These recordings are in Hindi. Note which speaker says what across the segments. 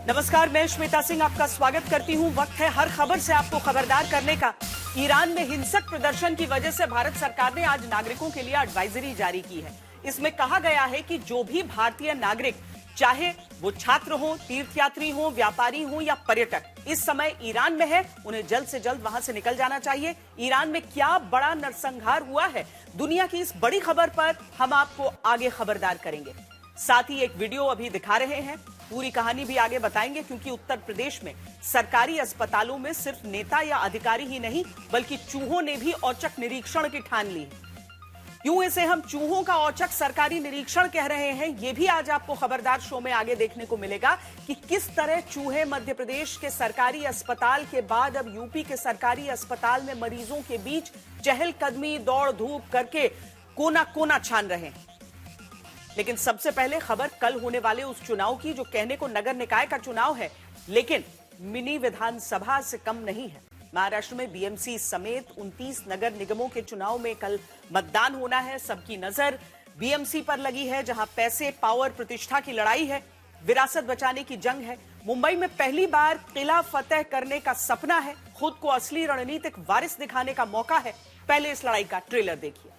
Speaker 1: नमस्कार, मैं श्वेता सिंह आपका स्वागत करती हूं। वक्त है हर खबर से आपको खबरदार करने का। ईरान में हिंसक प्रदर्शन की वजह से भारत सरकार ने आज नागरिकों के लिए एडवाइजरी जारी की है। इसमें कहा गया है कि जो भी भारतीय नागरिक, चाहे वो छात्र हो, तीर्थयात्री हो, व्यापारी हो या पर्यटक, इस समय ईरान में है, उन्हें जल्द से जल्द वहां से निकल जाना चाहिए। ईरान में क्या बड़ा नरसंहार हुआ है, दुनिया की इस बड़ी खबर पर हम आपको आगे खबरदार करेंगे। साथ ही एक वीडियो अभी दिखा रहे हैं, पूरी कहानी भी आगे बताएंगे, क्योंकि उत्तर प्रदेश में सरकारी अस्पतालों में सिर्फ नेता या अधिकारी ही नहीं, बल्कि चूहों ने भी औचक निरीक्षण की ठान ली। क्यों इसे हम चूहों का औचक सरकारी निरीक्षण कह रहे हैं, यह भी आज आपको खबरदार शो में आगे देखने को मिलेगा कि किस तरह चूहे मध्य प्रदेश के सरकारी अस्पताल के बाद अब यूपी के सरकारी अस्पताल में मरीजों के बीच चहलकदमी, दौड़ धूप करके कोना कोना छान रहे हैं। लेकिन सबसे पहले खबर कल होने वाले उस चुनाव की, जो कहने को नगर निकाय का चुनाव है, लेकिन मिनी विधानसभा से कम नहीं है। महाराष्ट्र में बीएमसी समेत 29 नगर निगमों के चुनाव में कल मतदान होना है। सबकी नजर बीएमसी पर लगी है, जहां पैसे, पावर, प्रतिष्ठा की लड़ाई है, विरासत बचाने की जंग है। मुंबई में पहली बार किला फतेह करने का सपना है, खुद को असली रणनीतिक वारिस दिखाने का मौका है। पहले इस लड़ाई का ट्रेलर देखिए।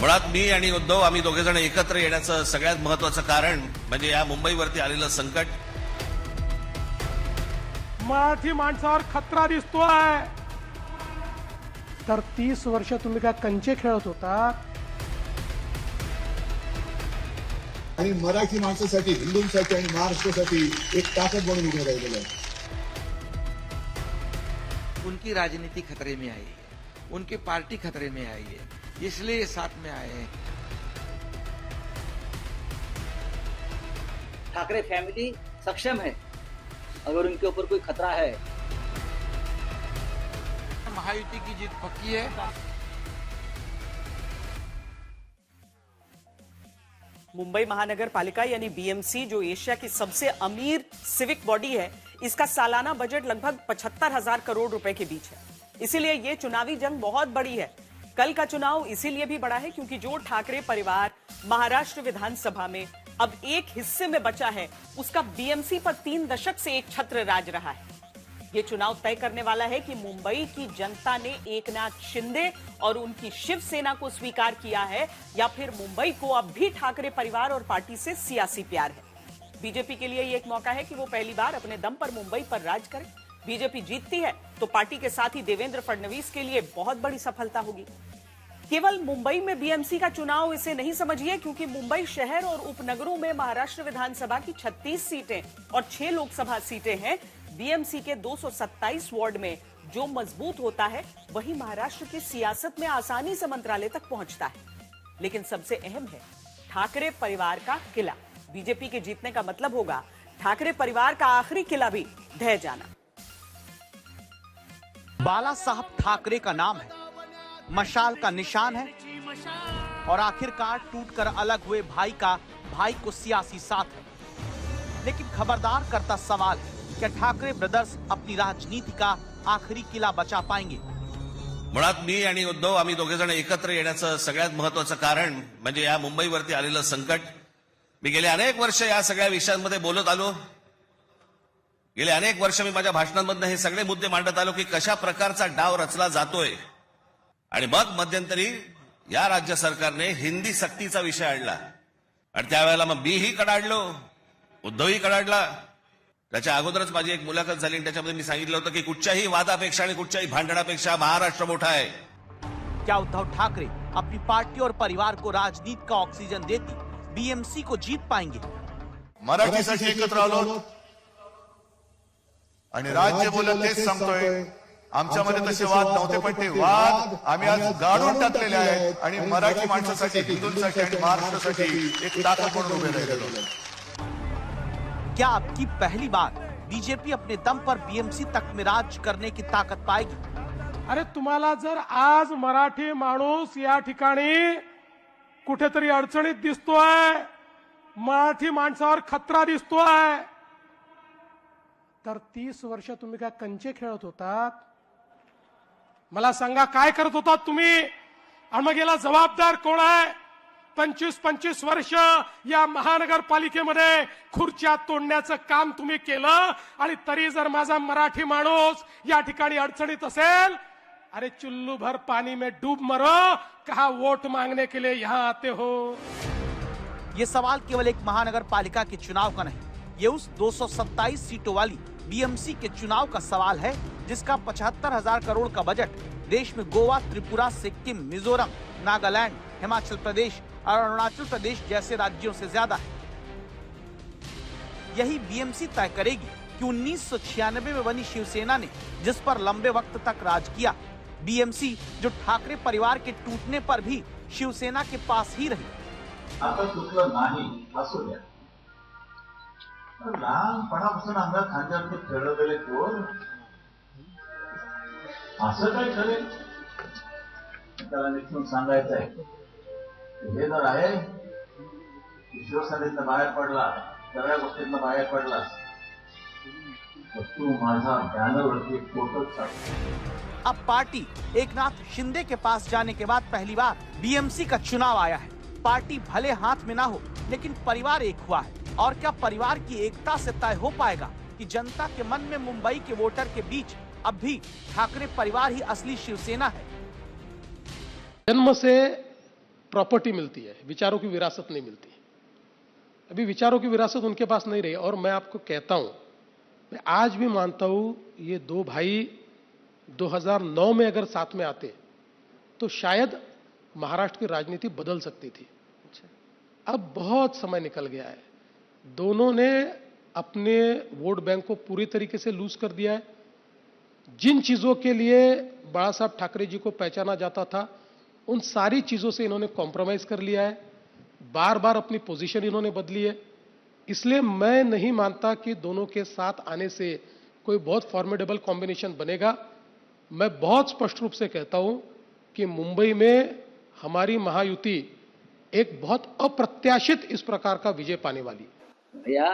Speaker 2: मुळात मी आणि उद्धव आम्ही दोघे जण एकत्र येण्याचं सगळ्यात महत्वाचं कारण म्हणजे या मुंबईवरती आलेलं संकट।
Speaker 3: मराठी माणसावर खतरा दिसतोय। तर 30 वर्ष तुम्ही काय कंचे खेळत होता
Speaker 4: आणि मराठी माणसासाठी, हिंदूंसाठी आणि महाराष्ट्रासाठी एक ताकद बनून उभे राहिलेलं आहे।
Speaker 5: उनकी राजनीति खतरे में आई है, उनकी पार्टी खतरे में आई है, इसलिए ये साथ में आए हैं।
Speaker 6: ठाकरे फैमिली सक्षम है, अगर उनके ऊपर कोई खतरा है।
Speaker 5: महायुति की जीत पक्की है।
Speaker 1: मुंबई महानगर पालिका यानी बीएमसी, जो एशिया की सबसे अमीर सिविक बॉडी है, इसका सालाना बजट लगभग 75,000 करोड़ रुपए के बीच है। इसीलिए ये चुनावी जंग बहुत बड़ी है। कल का चुनाव इसीलिए भी बड़ा है क्योंकि जो ठाकरे परिवार महाराष्ट्र विधानसभा में अब एक हिस्से में बचा है, उसका बीएमसी पर 3 दशक से एक छत्र राज रहा है। ये चुनाव तय करने वाला है कि मुंबई की जनता ने एकनाथ शिंदे और उनकी शिवसेना को स्वीकार किया है, या फिर मुंबई को अब भी ठाकरे परिवार और पार्टी से सियासी प्यार है। बीजेपी के लिए ये एक मौका है कि वो पहली बार अपने दम पर मुंबई पर राज करे। बीजेपी जीतती है तो पार्टी के साथ ही देवेंद्र फडणवीस के लिए बहुत बड़ी सफलता होगी। केवल मुंबई में बीएमसी का चुनाव इसे नहीं समझिए, क्योंकि मुंबई शहर और उपनगरों में महाराष्ट्र विधानसभा की 36 सीटें और 6 लोकसभा सीटें हैं। बीएमसी के 227 वार्ड में जो मजबूत होता है, वही महाराष्ट्र की सियासत में आसानी से मंत्रालय तक पहुंचता है। लेकिन सबसे अहम है ठाकरे परिवार का किला। बीजेपी के जीतने का मतलब होगा ठाकरे परिवार का आखिरी किला भी ढह जाना।
Speaker 7: बाला साहब ठाकरे का नाम है, मशाल का निशान है, और आखिरकार टूटकर अलग हुए भाई को सियासी साथ है। लेकिन खबरदार करता सवाल है, क्या ठाकरे ब्रदर्स अपनी राजनीति का आखिरी किला बचा पाएंगे?
Speaker 2: मुळात मी आणि उद्धव आम्ही दोघे जण एकत्र येण्याचं सगळ्यात महत्वाचं कारण म्हणजे या मुंबईवरती आलेलं संकट। मी गेले अनेक वर्ष या सगळ्या विषयांमध्ये बोलत आलो। गेले अनेक वर्ष मी माझ्या भाषणांमधून हे सगळे मुद्दे मांडत आलो की कशा प्रकारचा डाव रचला जातोय। आणि मग मध्यंतरी या राज्य सरकारने हिंदी सक्तीचा विषय आणला, आणि त्यावेळेला मग मीही कडाडलो, उद्धवही कडाडला। त्याच्या अगोदरच माझी एक मुलाखत झाली आणि त्याच्यामध्ये मी सांगितलं होतं की कुठच्याही वादापेक्षा आणि कुठच्याही भांडणापेक्षा महाराष्ट्र मोठा है।
Speaker 7: क्या उद्धव ठाकरे अपनी पार्टी और परिवार को राजनीति का ऑक्सीजन देती बीएमसी को जीत पाएंगे?
Speaker 8: मराठीसाठी एकत्र आलो आणि राज्य बोलत तेच सांगतोय। आमच्यामध्ये तसे वाद नव्हते, पण ते वाद आम्ही आज गाडून टाकलेले आहेत आणि मराठी माणसासाठी, हिंदूंसाठी आणि महाराष्ट्रासाठी एक ताकद म्हणून उभे राहिलेलो।
Speaker 7: क्या अब की पहली बार बीजेपी अपने दम पर बीएमसी तक में राज करने की ताकत पाएगी?
Speaker 3: अरे तुम्हाला जर आज मराठी माणूस या ठिकाणी कुठेतरी अडचणीत दिसतोय, मराठी माणसावर खतरा दिसतोय, तर 30 वर्ष तुम्ही काय कंचे खेळत होतात? मला सांगा, काय करत होतात तुम्ही? आणि मग याला जबाबदार कोण आहे? 25-25 वर्ष या महानगरपालिकेमध्ये खुर्च्या तोडण्याचं काम तुम्ही केलं आणि तरी जर माझा मराठी माणूस या ठिकाणी अडचणीत असेल, अरे चुल्लू भर पानी में डूब मरो, कहा वोट मांगने के लिए यहां आते हो।
Speaker 7: ये सवाल केवल एक महानगर पालिका के चुनाव का नहीं, ये उस 227 सीटों वाली बीएमसी के चुनाव का सवाल है जिसका 75,000 करोड़ का बजट देश में गोवा, त्रिपुरा, सिक्किम, मिजोरम, नागालैंड, हिमाचल प्रदेश और अरुणाचल प्रदेश जैसे राज्यों से ज्यादा है। यही बीएमसी तय करेगी कि 1996 में बनी शिवसेना ने जिस पर लंबे वक्त तक राज किया, बीएमसी जो ठाकरे परिवार के टूटने पर भी शिवसेना के पास ही रही।
Speaker 9: आता तुटलं नाही असू द्या, लहानपणापासून आमच्या खांद्यावर खेळलेले कोण असं काय करेल, त्याला निश्चित सांगायचं आहे। हे जर आहे शिवसेनेतनं बाहेर पडला, सगळ्या गोष्टीतनं बाहेर पडला, तर तू माझा बॅनरवरती फोटोच टाक।
Speaker 7: अब पार्टी एकनाथ शिंदे के पास जाने के बाद पहली बार बीएमसी का चुनाव आया है। पार्टी भले हाथ में ना हो, लेकिन परिवार एक हुआ है। और क्या परिवार की एकता से तय हो पाएगा कि जनता के मन में मुंबई के वोटर के बीच अब भी ठाकरे परिवार ही असली शिवसेना है?
Speaker 3: जन्म से प्रॉपर्टी मिलती है, विचारों की विरासत नहीं मिलती। अभी विचारों की विरासत उनके पास नहीं रही। और मैं आपको कहता हूं, मैं आज भी मानता हूं, ये दो भाई 2009 में अगर साथ में आते तो शायद महाराष्ट्र की राजनीति बदल सकती थी। अब बहुत समय निकल गया है। दोनों ने अपने वोट बैंक को पूरी तरीके से लूज कर दिया है। जिन चीजों के लिए बाला साहब ठाकरे जी को पहचाना जाता था, उन सारी चीजों से इन्होंने कॉम्प्रोमाइज कर लिया है। बार बार अपनी पोजीशन इन्होंने बदली है। इसलिए मैं नहीं मानता कि दोनों के साथ आने से कोई बहुत फॉर्मिडेबल कॉम्बिनेशन बनेगा। मैं बहुत स्पष्ट रूप से कहता हूं कि मुंबई में हमारी महायुति एक बहुत अप्रत्याशित इस प्रकार का विजय पाने वाली है।
Speaker 6: भैया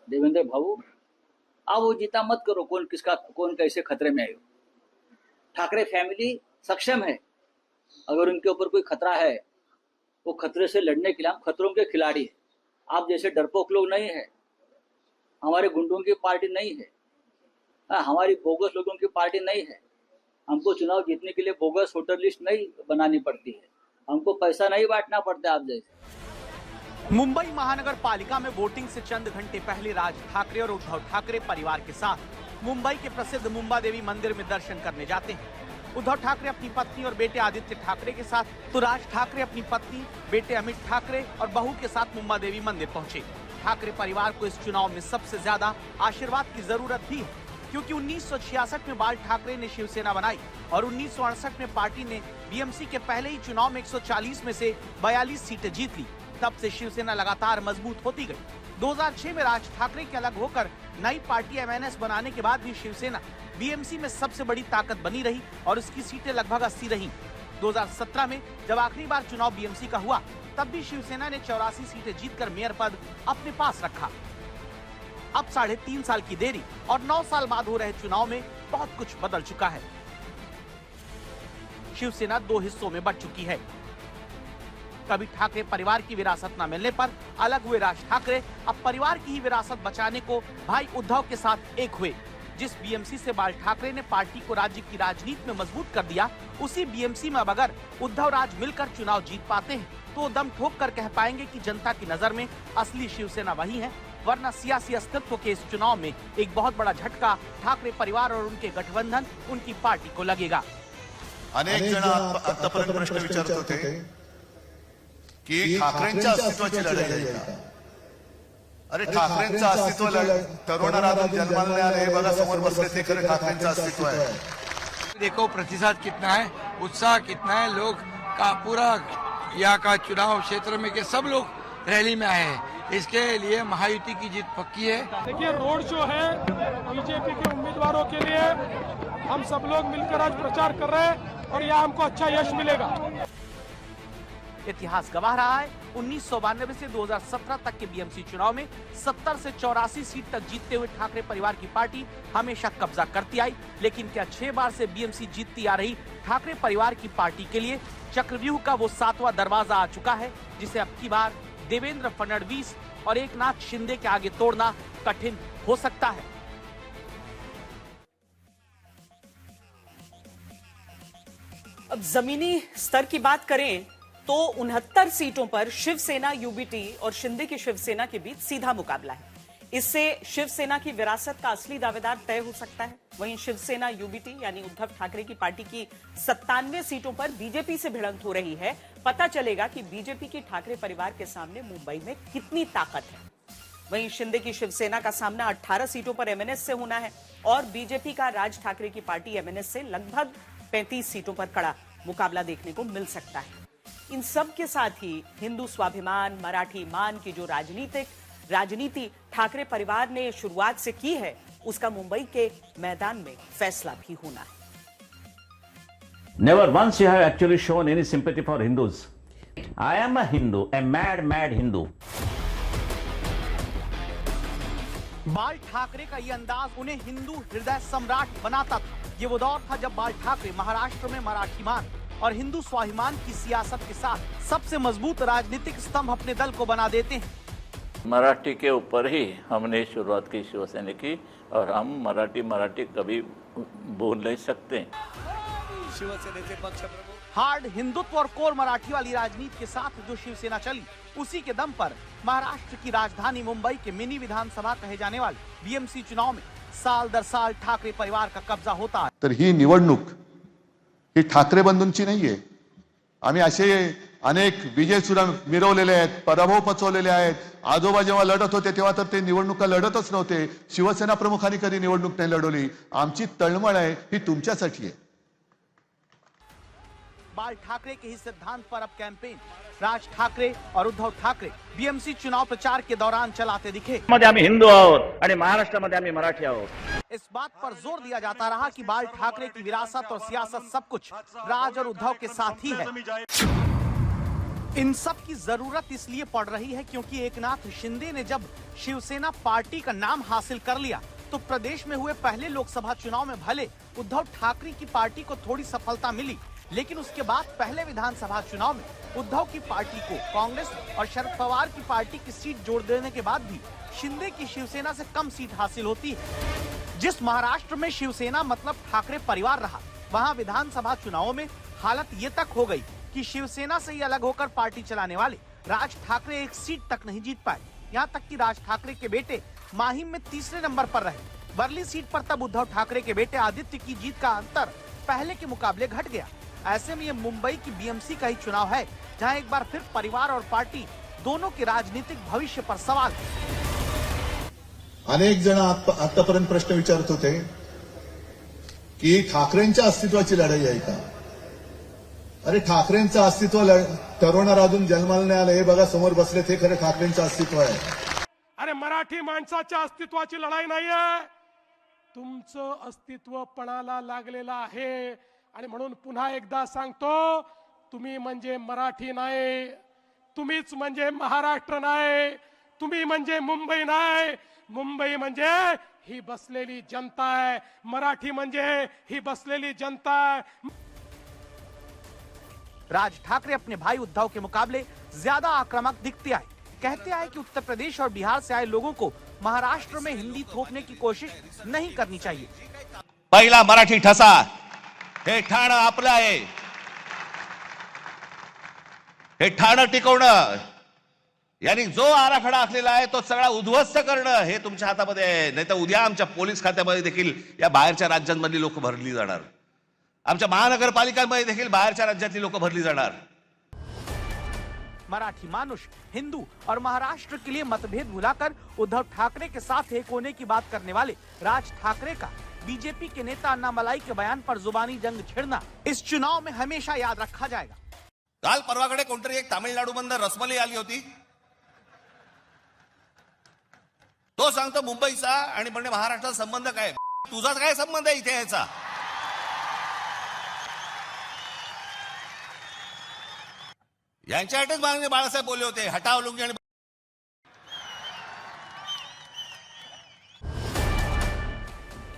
Speaker 6: देवेंद्र भाऊ, आप वो जीता मत करो कौन कैसे खतरे में आयो। ठाकरे फैमिली सक्षम है। अगर उनके ऊपर कोई खतरा है, वो खतरे से लड़ने के लिए हम खतरों के खिलाड़ी है। आप जैसे डरपोक लोग नहीं है, हमारे गुंडों की पार्टी नहीं है, हमारी बोगस लोगों की पार्टी नहीं है। हमको चुनाव जीतने के लिए बोगस वोटर लिस्ट नहीं बनानी पड़ती है, हमको पैसा नहीं बांटना पड़ता आप जैसे।
Speaker 7: मुंबई महानगर पालिका में वोटिंग से चंद घंटे पहले राज ठाकरे और उद्धव ठाकरे परिवार के साथ मुंबई के प्रसिद्ध मुंबा देवी मंदिर में दर्शन करने जाते हैं। उद्धव ठाकरे अपनी पत्नी और बेटे आदित्य ठाकरे के साथ, तो राज ठाकरे अपनी पत्नी, बेटे अमित ठाकरे और बहू के साथ मुंबा देवी मंदिर पहुंचे। ठाकरे परिवार को इस चुनाव में सबसे ज्यादा आशीर्वाद की जरूरत भी है, क्योंकि 1966 में बाल ठाकरे ने शिवसेना बनाई और 1968 में पार्टी ने बीएमसी के पहले ही चुनाव में 140 में से 42 सीटें जीत ली। तब से शिवसेना लगातार मजबूत होती गई। 2006 में राज ठाकरे के अलग होकर नई पार्टी एमएनएस बनाने के बाद भी शिवसेना बीएमसी में सबसे बड़ी ताकत बनी रही और इसकी सीटें लगभग 80 रहीं। 2017 में जब आखिरी बार चुनाव बीएमसी का हुआ, तब भी शिवसेना ने 84 सीटें जीतकर मेयर पद अपने पास रखा। अब 3.5 साल की देरी और 9 साल बाद हो रहे चुनाव में बहुत कुछ बदल चुका है। शिवसेना 2 हिस्सों में बंट चुकी है। कभी ठाकरे परिवार की विरासत न मिलने पर अलग हुए राज ठाकरे अब परिवार की ही विरासत बचाने को भाई उद्धव के साथ एक हुए। जिस बीएमसी से बाल ठाकरे ने पार्टी को राज्य की राजनीति में मजबूत कर दिया, उसी बीएमसी में अब अगर उद्धव राज मिलकर चुनाव जीत पाते हैं तो दम ठोक कर कह पाएंगे कि जनता की नजर में असली शिवसेना वही है। वरना सियासी अस्तित्व के इस चुनाव में एक बहुत बड़ा झटका ठाकरे परिवार और उनके गठबंधन, उनकी पार्टी को लगेगा।
Speaker 8: अनेक जण आतापर्यंत प्रश्न विचारत होते की ठाकरेंच्या अस्तित्वाची लढाई आहे का? अरे ठाकरेंचं अस्तित्व तरुणांना जन्माला आले, बघा समोर बसले ते खरं ठाकरेंचं अस्तित्व आहे।
Speaker 5: देखो प्रतिशत कितना है, उत्साह कितना है, लोग का पूरा यहाँ का चुनाव क्षेत्र में के सब लोग रैली में आए हैं। इसके लिए महायुति की जीत पक्की है।
Speaker 3: देखिए, रोड शो है बीजेपी के उम्मीदवारों के लिए। हम सब लोग मिलकर आज प्रचार कर रहे हैं और यहाँ हमको अच्छा यश मिलेगा।
Speaker 7: इतिहास गवाह रहा है। 1992 से 2017 तक के बीएमसी चुनाव में 70 से 84 सीट तक जीतते हुए ठाकरे परिवार की पार्टी हमेशा कब्जा करती आई। लेकिन क्या 6 बार से बीएमसी जीतती आ रही ठाकरे परिवार की पार्टी के लिए चक्रव्यूह का वो 7वां दरवाजा आ चुका है, जिसे अब की बार देवेंद्र फडणवीस और एकनाथ शिंदे के आगे तोड़ना कठिन हो सकता है।
Speaker 1: अब जमीनी स्तर की बात करें तो 69 सीटों पर शिवसेना, यूबीटी और शिंदे की शिवसेना के बीच सीधा मुकाबला है। इससे शिवसेना की विरासत का असली दावेदार तय हो सकता है। वहीं शिवसेना, यूबीटी यानी उद्धव ठाकरे की पार्टी की 97 सीटों पर बीजेपी से भिड़ंत हो रही है। पता चलेगा कि बीजेपी की ठाकरे परिवार के सामने मुंबई में कितनी ताकत है। वहीं शिंदे की शिवसेना का सामना 18 सीटों पर एमएनएस से होना है और बीजेपी का राज ठाकरे की पार्टी एमएनएस से लगभग 35 सीटों पर कड़ा मुकाबला देखने को मिल सकता है। इन सब के साथ ही हिंदू स्वाभिमान, मराठी मान की जो राजनीति ठाकरे परिवार ने शुरुआत से की है, उसका मुंबई के मैदान में फैसला भी होना है।
Speaker 10: Never once you have actually shown any sympathy for Hindus. I am a Hindu, a mad Hindu.
Speaker 7: बाल ठाकरे का ये अंदाज उन्हें हिंदू हृदय सम्राट बनाता था। ये वो दौर था जब बाल ठाकरे महाराष्ट्र में मराठीमान और हिंदू स्वाभिमान की सियासत के साथ सबसे मजबूत राजनीतिक स्तंभ अपने दल को बना देते हैं।
Speaker 11: मराठी के ऊपर ही हमने शुरुआत की शिवसेना की और हम मराठी कभी बोल नहीं सकते।
Speaker 7: शिवसेनेचे पक्ष प्रमुख हार्ड हिंदुत्व और कोर मराठी वाली राजनीति के साथ जो शिवसेना चली, उसी के दम पर महाराष्ट्र की राजधानी मुंबई के मिनी विधानसभा कहे जाने वाले बीएमसी चुनाव में साल दर साल ठाकरे परिवार का कब्जा होता है।
Speaker 4: तर ही निवडणूक ही ठाकरे बंधूंची नाहीये। आम्ही असे अनेक विजय सुद्धा मिरवलेले आहेत, पराभव पचवलेले आहेत। आजोबा जेव्हा लढत होते तेव्हा तर ते निवडणुका लढतच नव्हते। शिवसेना प्रमुखांनी कधी निवडणूक नाही लढवली। आमची तळमळ आहे ही तुमच्यासाठी आहे।
Speaker 7: बाल ठाकरे के ही सिद्धांत पर अब कैंपेन राज ठाकरे और उद्धव ठाकरे बीएमसी चुनाव प्रचार के दौरान चलाते दिखे।
Speaker 10: मध्ये आम्ही हिंदू आहोत आणि महाराष्ट्रामध्ये आम्ही मराठी आहोत।
Speaker 7: इस बात पर जोर दिया जाता रहा कि बाल ठाकरे की विरासत और सियासत सब कुछ राज और उद्धव के साथ ही है। इन सब की जरूरत इसलिए पड़ रही है क्योंकि एकनाथ शिंदे ने जब शिवसेना पार्टी का नाम हासिल कर लिया तो प्रदेश में हुए पहले लोकसभा चुनाव में भले उद्धव ठाकरे की पार्टी को थोड़ी सफलता मिली, लेकिन उसके बाद पहले विधानसभा चुनाव में उद्धव की पार्टी को कांग्रेस और शरद पवार की पार्टी की सीट जोड़ देने के बाद भी शिंदे की शिवसेना से कम सीट हासिल होती है। जिस महाराष्ट्र में शिवसेना मतलब ठाकरे परिवार रहा, वहां विधानसभा चुनावों में हालत ये तक हो गई कि शिवसेना से ही अलग होकर पार्टी चलाने वाले राज ठाकरे एक सीट तक नहीं जीत पाए। यहाँ तक कि राज ठाकरे के बेटे माहिम में तीसरे नंबर पर रहे। वर्ली सीट पर तब उद्धव ठाकरे के बेटे आदित्य की जीत का अंतर पहले के मुकाबले घट गया। ऐसे में ये मुंबई की बीएमसी का ही चुनाव है, जहां एक बार फिर परिवार और पार्टी दोनों के राजनीतिक भविष्य पर सवाल है।
Speaker 4: अनेक जण आतापर्यंत प्रश्न विचारत होते की ठाकरेंच्या अस्तित्वाची लढाई आहे का? अरे ठाकरेंचं अस्तित्व तरुणाला अजून जन्माला नाही आलं, हे बघा समोर बसले ते खरं ठाकरेंचं अस्तित्व आहे।
Speaker 3: अरे मराठी माणसाच्या अस्तित्वाची लढाई नाहीये, तुमचं अस्तित्व पणाला लागलेलं आहे। आणि म्हणून पुन्हा एकदा सांगतो, तुम्ही म्हणजे मराठी नाही, तुम्हीच म्हणजे महाराष्ट्र नाही, तुम्ही म्हणजे मुंबई नाही, मुंबई म्हणजे ही बसलेली जनता आहे, मराठी म्हणजे ही बसलेली जनता आहे।
Speaker 7: राज ठाकरे अपने भाई उद्धव के मुकाबले ज्यादा आक्रामक दिखते आए। कहते आए कि उत्तर प्रदेश और बिहार से आए लोगों को महाराष्ट्र में हिंदी थोपने की कोशिश नहीं करनी चाहिए।
Speaker 2: पहिला मराठी ठसा हे ठाणं आपलं आहे, हे ठाणं टिकवणं, यानी जो आराखडा आखलेला आहे तो सगळा उद्ध्वस्त करणं हे तुमच्या हातामध्ये आहे। नाही तर उद्या आमच्या पोलीस खात्यामध्ये देखील या बाहेरच्या राज्यांमधली लोक भरली जाणार, आमच्या महानगरपालिकांमध्ये देखील बाहेरच्या राज्यातली लोक भरली जाणार।
Speaker 7: मराठी मानुष, हिंदू और महाराष्ट्र के लिए मतभेद भुलाकर उद्धव ठाकरे के साथ एक होने की बात करने वाले राज ठाकरे का बीजेपी के नेता अन्नामलाई के बयान पर जुबानी जंग छिड़ना इस चुनाव में हमेशा याद रखा जाएगा।
Speaker 2: काल परवाकडे कोणतरी एक तामिळनाडू बंद रसमलाई आली होती, तो सांगतो मुंबईचा आणि म्हणजे महाराष्ट्राचा संबंध काय? तुझा काय संबंध आहे इथे याचा? यांच्यासाठीच माननीय बाळासाहेब बोलले होते, हटाव लुंगी आणि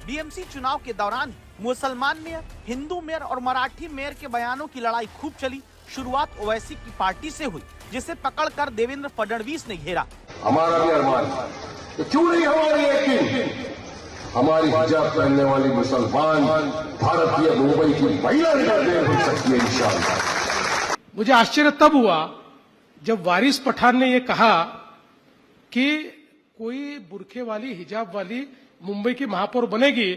Speaker 7: बीएमसी चुनाव के दौरान मुसलमान मेयर, हिंदू मेयर और मराठी मेयर के बयानों की लड़ाई खूब चली। शुरुआत ओवैसी की पार्टी से हुई, जिसे पकड़कर देवेंद्र फडणवीस ने घेरा।
Speaker 12: हमारा भी अरमान तो क्यों नहीं हमारी एक दिन हमारी हिजाब पहनने वाली मुसलमान भारतीय मुंबई की महिला रिकॉर्ड हो सकती है इंशाअल्लाह।
Speaker 3: मुझे आश्चर्य तब हुआ जब वारिस पठान ने ये कहा कि कोई बुरखे वाली हिजाब वाली मुंबई की महापौर बनेगी,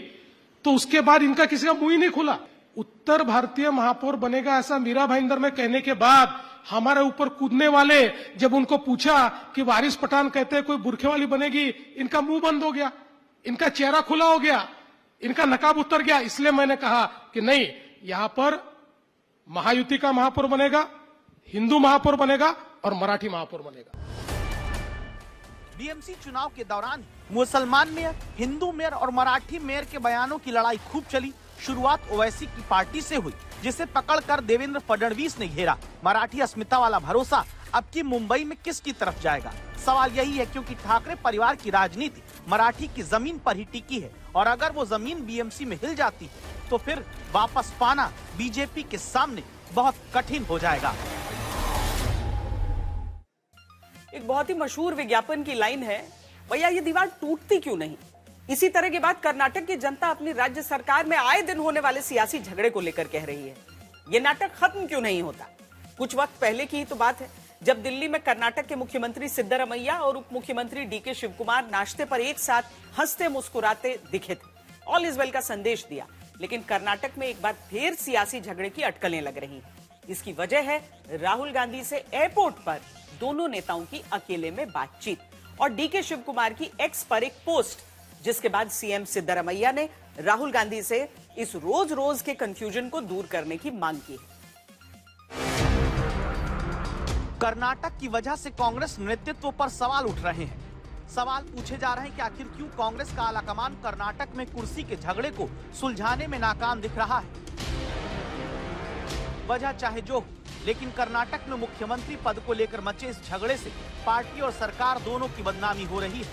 Speaker 3: तो उसके बाद इनका किसी का मुंह ही नहीं खुला। उत्तर भारतीय महापौर बनेगा ऐसा मीरा भाईंदर में कहने के बाद हमारे ऊपर कूदने वाले जब उनको पूछा कि वारिस पठान कहते हैं कोई बुरखे वाली बनेगी, इनका मुंह बंद हो गया, इनका चेहरा खुला हो गया, इनका नकाब उतर गया। इसलिए मैंने कहा कि नहीं, यहां पर महायुति का महापौर बनेगा, हिंदू महापौर बनेगा और मराठी महापौर बनेगा।
Speaker 7: बीएमसी चुनाव के दौरान मुसलमान मेयर, हिंदू मेयर और मराठी मेयर के बयानों की लड़ाई खूब चली। शुरुआत ओवैसी की पार्टी से हुई, जिसे पकड़कर देवेंद्र फडणवीस ने घेरा। मराठी अस्मिता वाला भरोसा अब की मुंबई में किसकी तरफ जाएगा? सवाल यही है, क्योंकि ठाकरे परिवार की राजनीति मराठी की जमीन पर ही टिकी है, और अगर वो जमीन बीएमसी में हिल जाती है तो फिर वापस पाना बीजेपी के सामने बहुत कठिन हो जाएगा।
Speaker 1: एक बहुत ही मशहूर विज्ञापन की लाइन है, भैया ये दीवार टूटती क्यों नहीं। इसी तरह की बात कर्नाटक की जनता अपनी राज्य सरकार में आए दिन होने वाले सियासी झगड़े को लेकर कह रही है। ये नाटक खत्म क्यों नहीं होता? कुछ वक्त पहले की ही तो बात है, जब दिल्ली में कर्नाटक के मुख्यमंत्री सिद्धरमैया और उप मुख्यमंत्री डीके शिवकुमार नाश्ते पर एक साथ हंसते मुस्कुराते दिखे थे, ऑल इज वेल का संदेश दिया। लेकिन कर्नाटक में एक बार फिर सियासी झगड़े की अटकलें लग रही हैं। इसकी वजह है राहुल गांधी से एयरपोर्ट पर दोनों नेताओं की अकेले में बातचीत और डीके शिवकुमार की एक्स पर एक पोस्ट, जिसके बाद सीएम सिद्धरमैया ने राहुल गांधी से इस रोज रोज के कंफ्यूजन को दूर करने की मांग की है।
Speaker 7: कर्नाटक की वजह से कांग्रेस नेतृत्व पर सवाल उठ रहे हैं। सवाल पूछे जा रहे हैं कि आखिर क्यों कांग्रेस का आलाकमान कर्नाटक में कुर्सी के झगड़े को सुलझाने में नाकाम दिख रहा है। वजह चाहे जो, लेकिन कर्नाटक में मुख्यमंत्री पद को लेकर मचे इस झगड़े से पार्टी और सरकार दोनों की बदनामी हो रही है।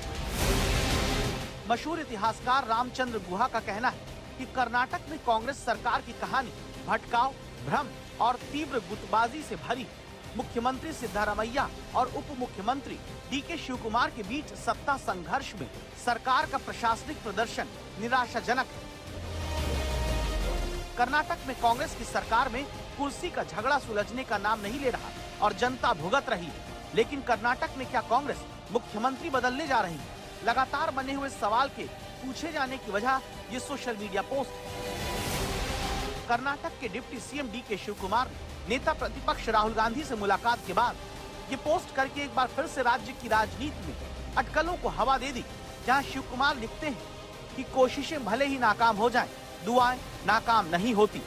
Speaker 7: मशहूर इतिहासकार रामचंद्र गुहा का कहना है कि कर्नाटक में कांग्रेस सरकार की कहानी भटकाव, भ्रम और तीव्र गुटबाजी से भरी। मुख्यमंत्री सिद्धरमैया और उप मुख्यमंत्री डीके शिवकुमार के बीच सत्ता संघर्ष में सरकार का प्रशासनिक प्रदर्शन निराशाजनक है। कर्नाटक में कांग्रेस की सरकार में कुर्सी का झगड़ा सुलझने का नाम नहीं ले रहा और जनता भुगत रही है। लेकिन कर्नाटक में क्या कांग्रेस मुख्यमंत्री बदलने जा रही है? लगातार बने हुए सवाल के पूछे जाने की वजह ये सोशल मीडिया पोस्ट। कर्नाटक के डिप्टी सीएम डीके शिवकुमार ने नेता प्रतिपक्ष राहुल गांधी से मुलाकात के बाद ये पोस्ट करके एक बार फिर से राज्य की राजनीति में अटकलों को हवा दे दी। जहां शिवकुमार लिखते हैं कि कोशिशें भले ही नाकाम हो जाएं, दुआएं नाकाम नहीं होती।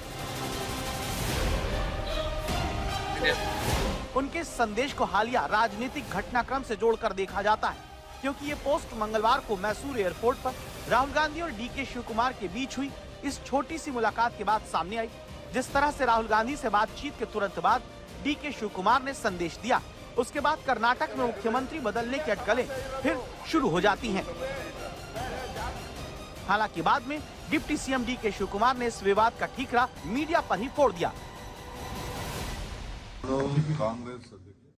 Speaker 7: उनके संदेश को हालिया राजनीतिक घटनाक्रम से जोड़कर देखा जाता है, क्योंकि ये पोस्ट मंगलवार को मैसूर एयरपोर्ट पर राहुल गांधी और डीके शिवकुमार के बीच हुई इस छोटी सी मुलाकात के बाद सामने आई। जिस तरह से राहुल गांधी से बातचीत के तुरंत बाद डीके शिवकुमार ने संदेश दिया, उसके बाद कर्नाटक में मुख्यमंत्री बदलने की अटकलें फिर शुरू हो जाती हैं। हालांकि बाद में डिप्टी सीएम डीके शिवकुमार ने इस विवाद का ठीकरा मीडिया पर ही फोड़ दिया।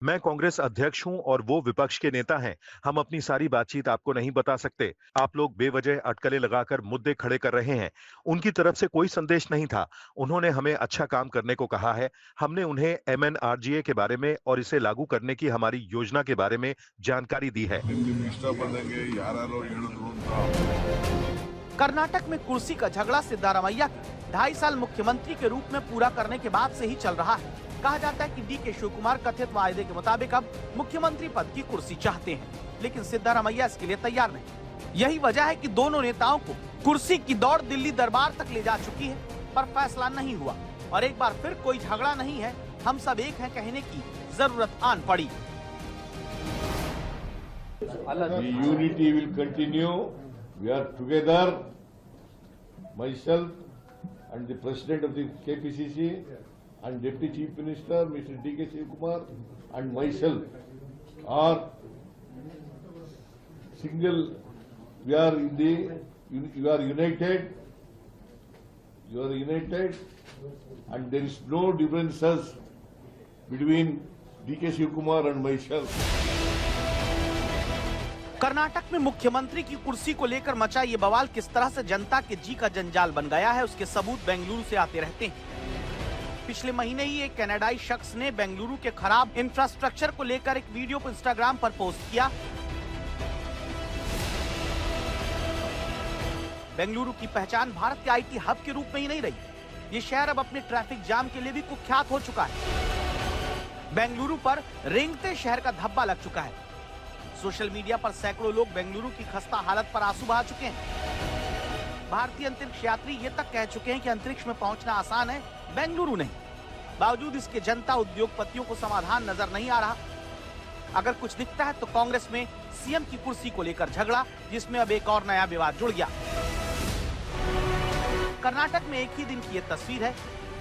Speaker 13: मैं कांग्रेस अध्यक्ष हूं और वो विपक्ष के नेता हैं। हम अपनी सारी बातचीत आपको नहीं बता सकते। आप लोग बेवजह अटकलें लगाकर मुद्दे खड़े कर रहे हैं। उनकी तरफ से कोई संदेश नहीं था। उन्होंने हमें अच्छा काम करने को कहा है। हमने उन्हें MNRGA के बारे में और इसे लागू करने की हमारी योजना के बारे में जानकारी दी है।
Speaker 7: कर्नाटक में कुर्सी का झगड़ा सिद्धरमैया के 2.5 साल मुख्यमंत्री के रूप में पूरा करने के बाद से ही चल रहा है। कहा जाता है कि डीके शिवकुमार कथित वायदे के मुताबिक अब मुख्यमंत्री पद की कुर्सी चाहते हैं, लेकिन सिद्धरमैया इसके लिए तैयार नहीं। यही वजह है कि दोनों नेताओं को कुर्सी की दौड़ दिल्ली दरबार तक ले जा चुकी है, पर फैसला नहीं हुआ और एक बार फिर कोई झगड़ा नहीं है, हम सब एक हैं कहने की जरूरत आन पड़ी।
Speaker 14: Unity will continue, we are together, myself and the president of the KPCC and Deputy Chief Minister, Mr. D.K. Shivakumar, and myself are single. We are you are united. You are united, and there is no differences between D.K. Shivakumar and myself.
Speaker 7: Karnataka में मुख्यमंत्री की कुर्सी को लेकर मचा ये बवाल किस तरह से जनता के जी का जंजाल बन गया है, उसके सबूत बेंगलुरु से आते रहते हैं। पिछले महीने ही एक कनाडाई शख्स ने बेंगलुरु के खराब इंफ्रास्ट्रक्चर को लेकर एक वीडियो को इंस्टाग्राम पर पोस्ट किया। बेंगलुरु की पहचान भारत के आईटी हब के रूप में ही नहीं रही। ये शहर अब अपने ट्रैफिक जाम के लिए भी कुख्यात हो चुका है। बेंगलुरु पर रेंगते शहर का धब्बा लग चुका है। सोशल मीडिया पर सैकड़ों लोग बेंगलुरु की खस्ता हालत पर आंसू बहा चुके हैं। भारतीय अंतरिक्ष यात्री ये तक कह चुके हैं कि अंतरिक्ष में पहुंचना आसान है, बेंगलुरु नहीं। बावजूद इसके जनता उद्योगपतियों को समाधान नजर नहीं आ रहा। अगर कुछ दिखता है तो कांग्रेस में सीएम की कुर्सी को लेकर झगड़ा, जिसमें अब एक और नया विवाद जुड़ गया। कर्नाटक में एक ही दिन की ये तस्वीर है।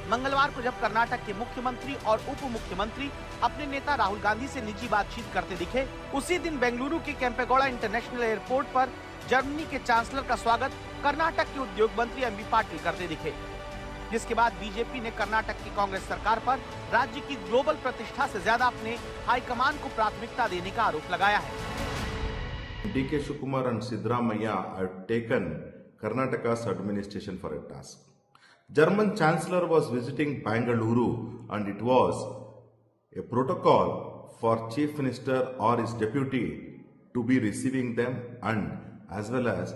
Speaker 7: मंगलवार को जब कर्नाटक के मुख्यमंत्री और उप मुख्यमंत्री अपने नेता राहुल गांधी से निजी बातचीत करते दिखे, उसी दिन बेंगलुरु के केम्पेगौड़ा इंटरनेशनल एयरपोर्ट पर जर्मनी के चांसलर का स्वागत कर्नाटक के उद्योग मंत्री एमबी पाटिल करते दिखे। जिसके बाद बीजेपी ने कर्नाटक की कांग्रेस सरकार पर राज्य की ग्लोबल प्रतिष्ठा से ज्यादा अपने हाईकमान को प्राथमिकता देने का आरोप लगाया है।
Speaker 15: D.K. Shivakumar and Siddaramaiah have taken Karnataka's administration for a task. German Chancellor was visiting Bangalore, and it was a protocol for Chief Minister or his deputy to be receiving them and as well as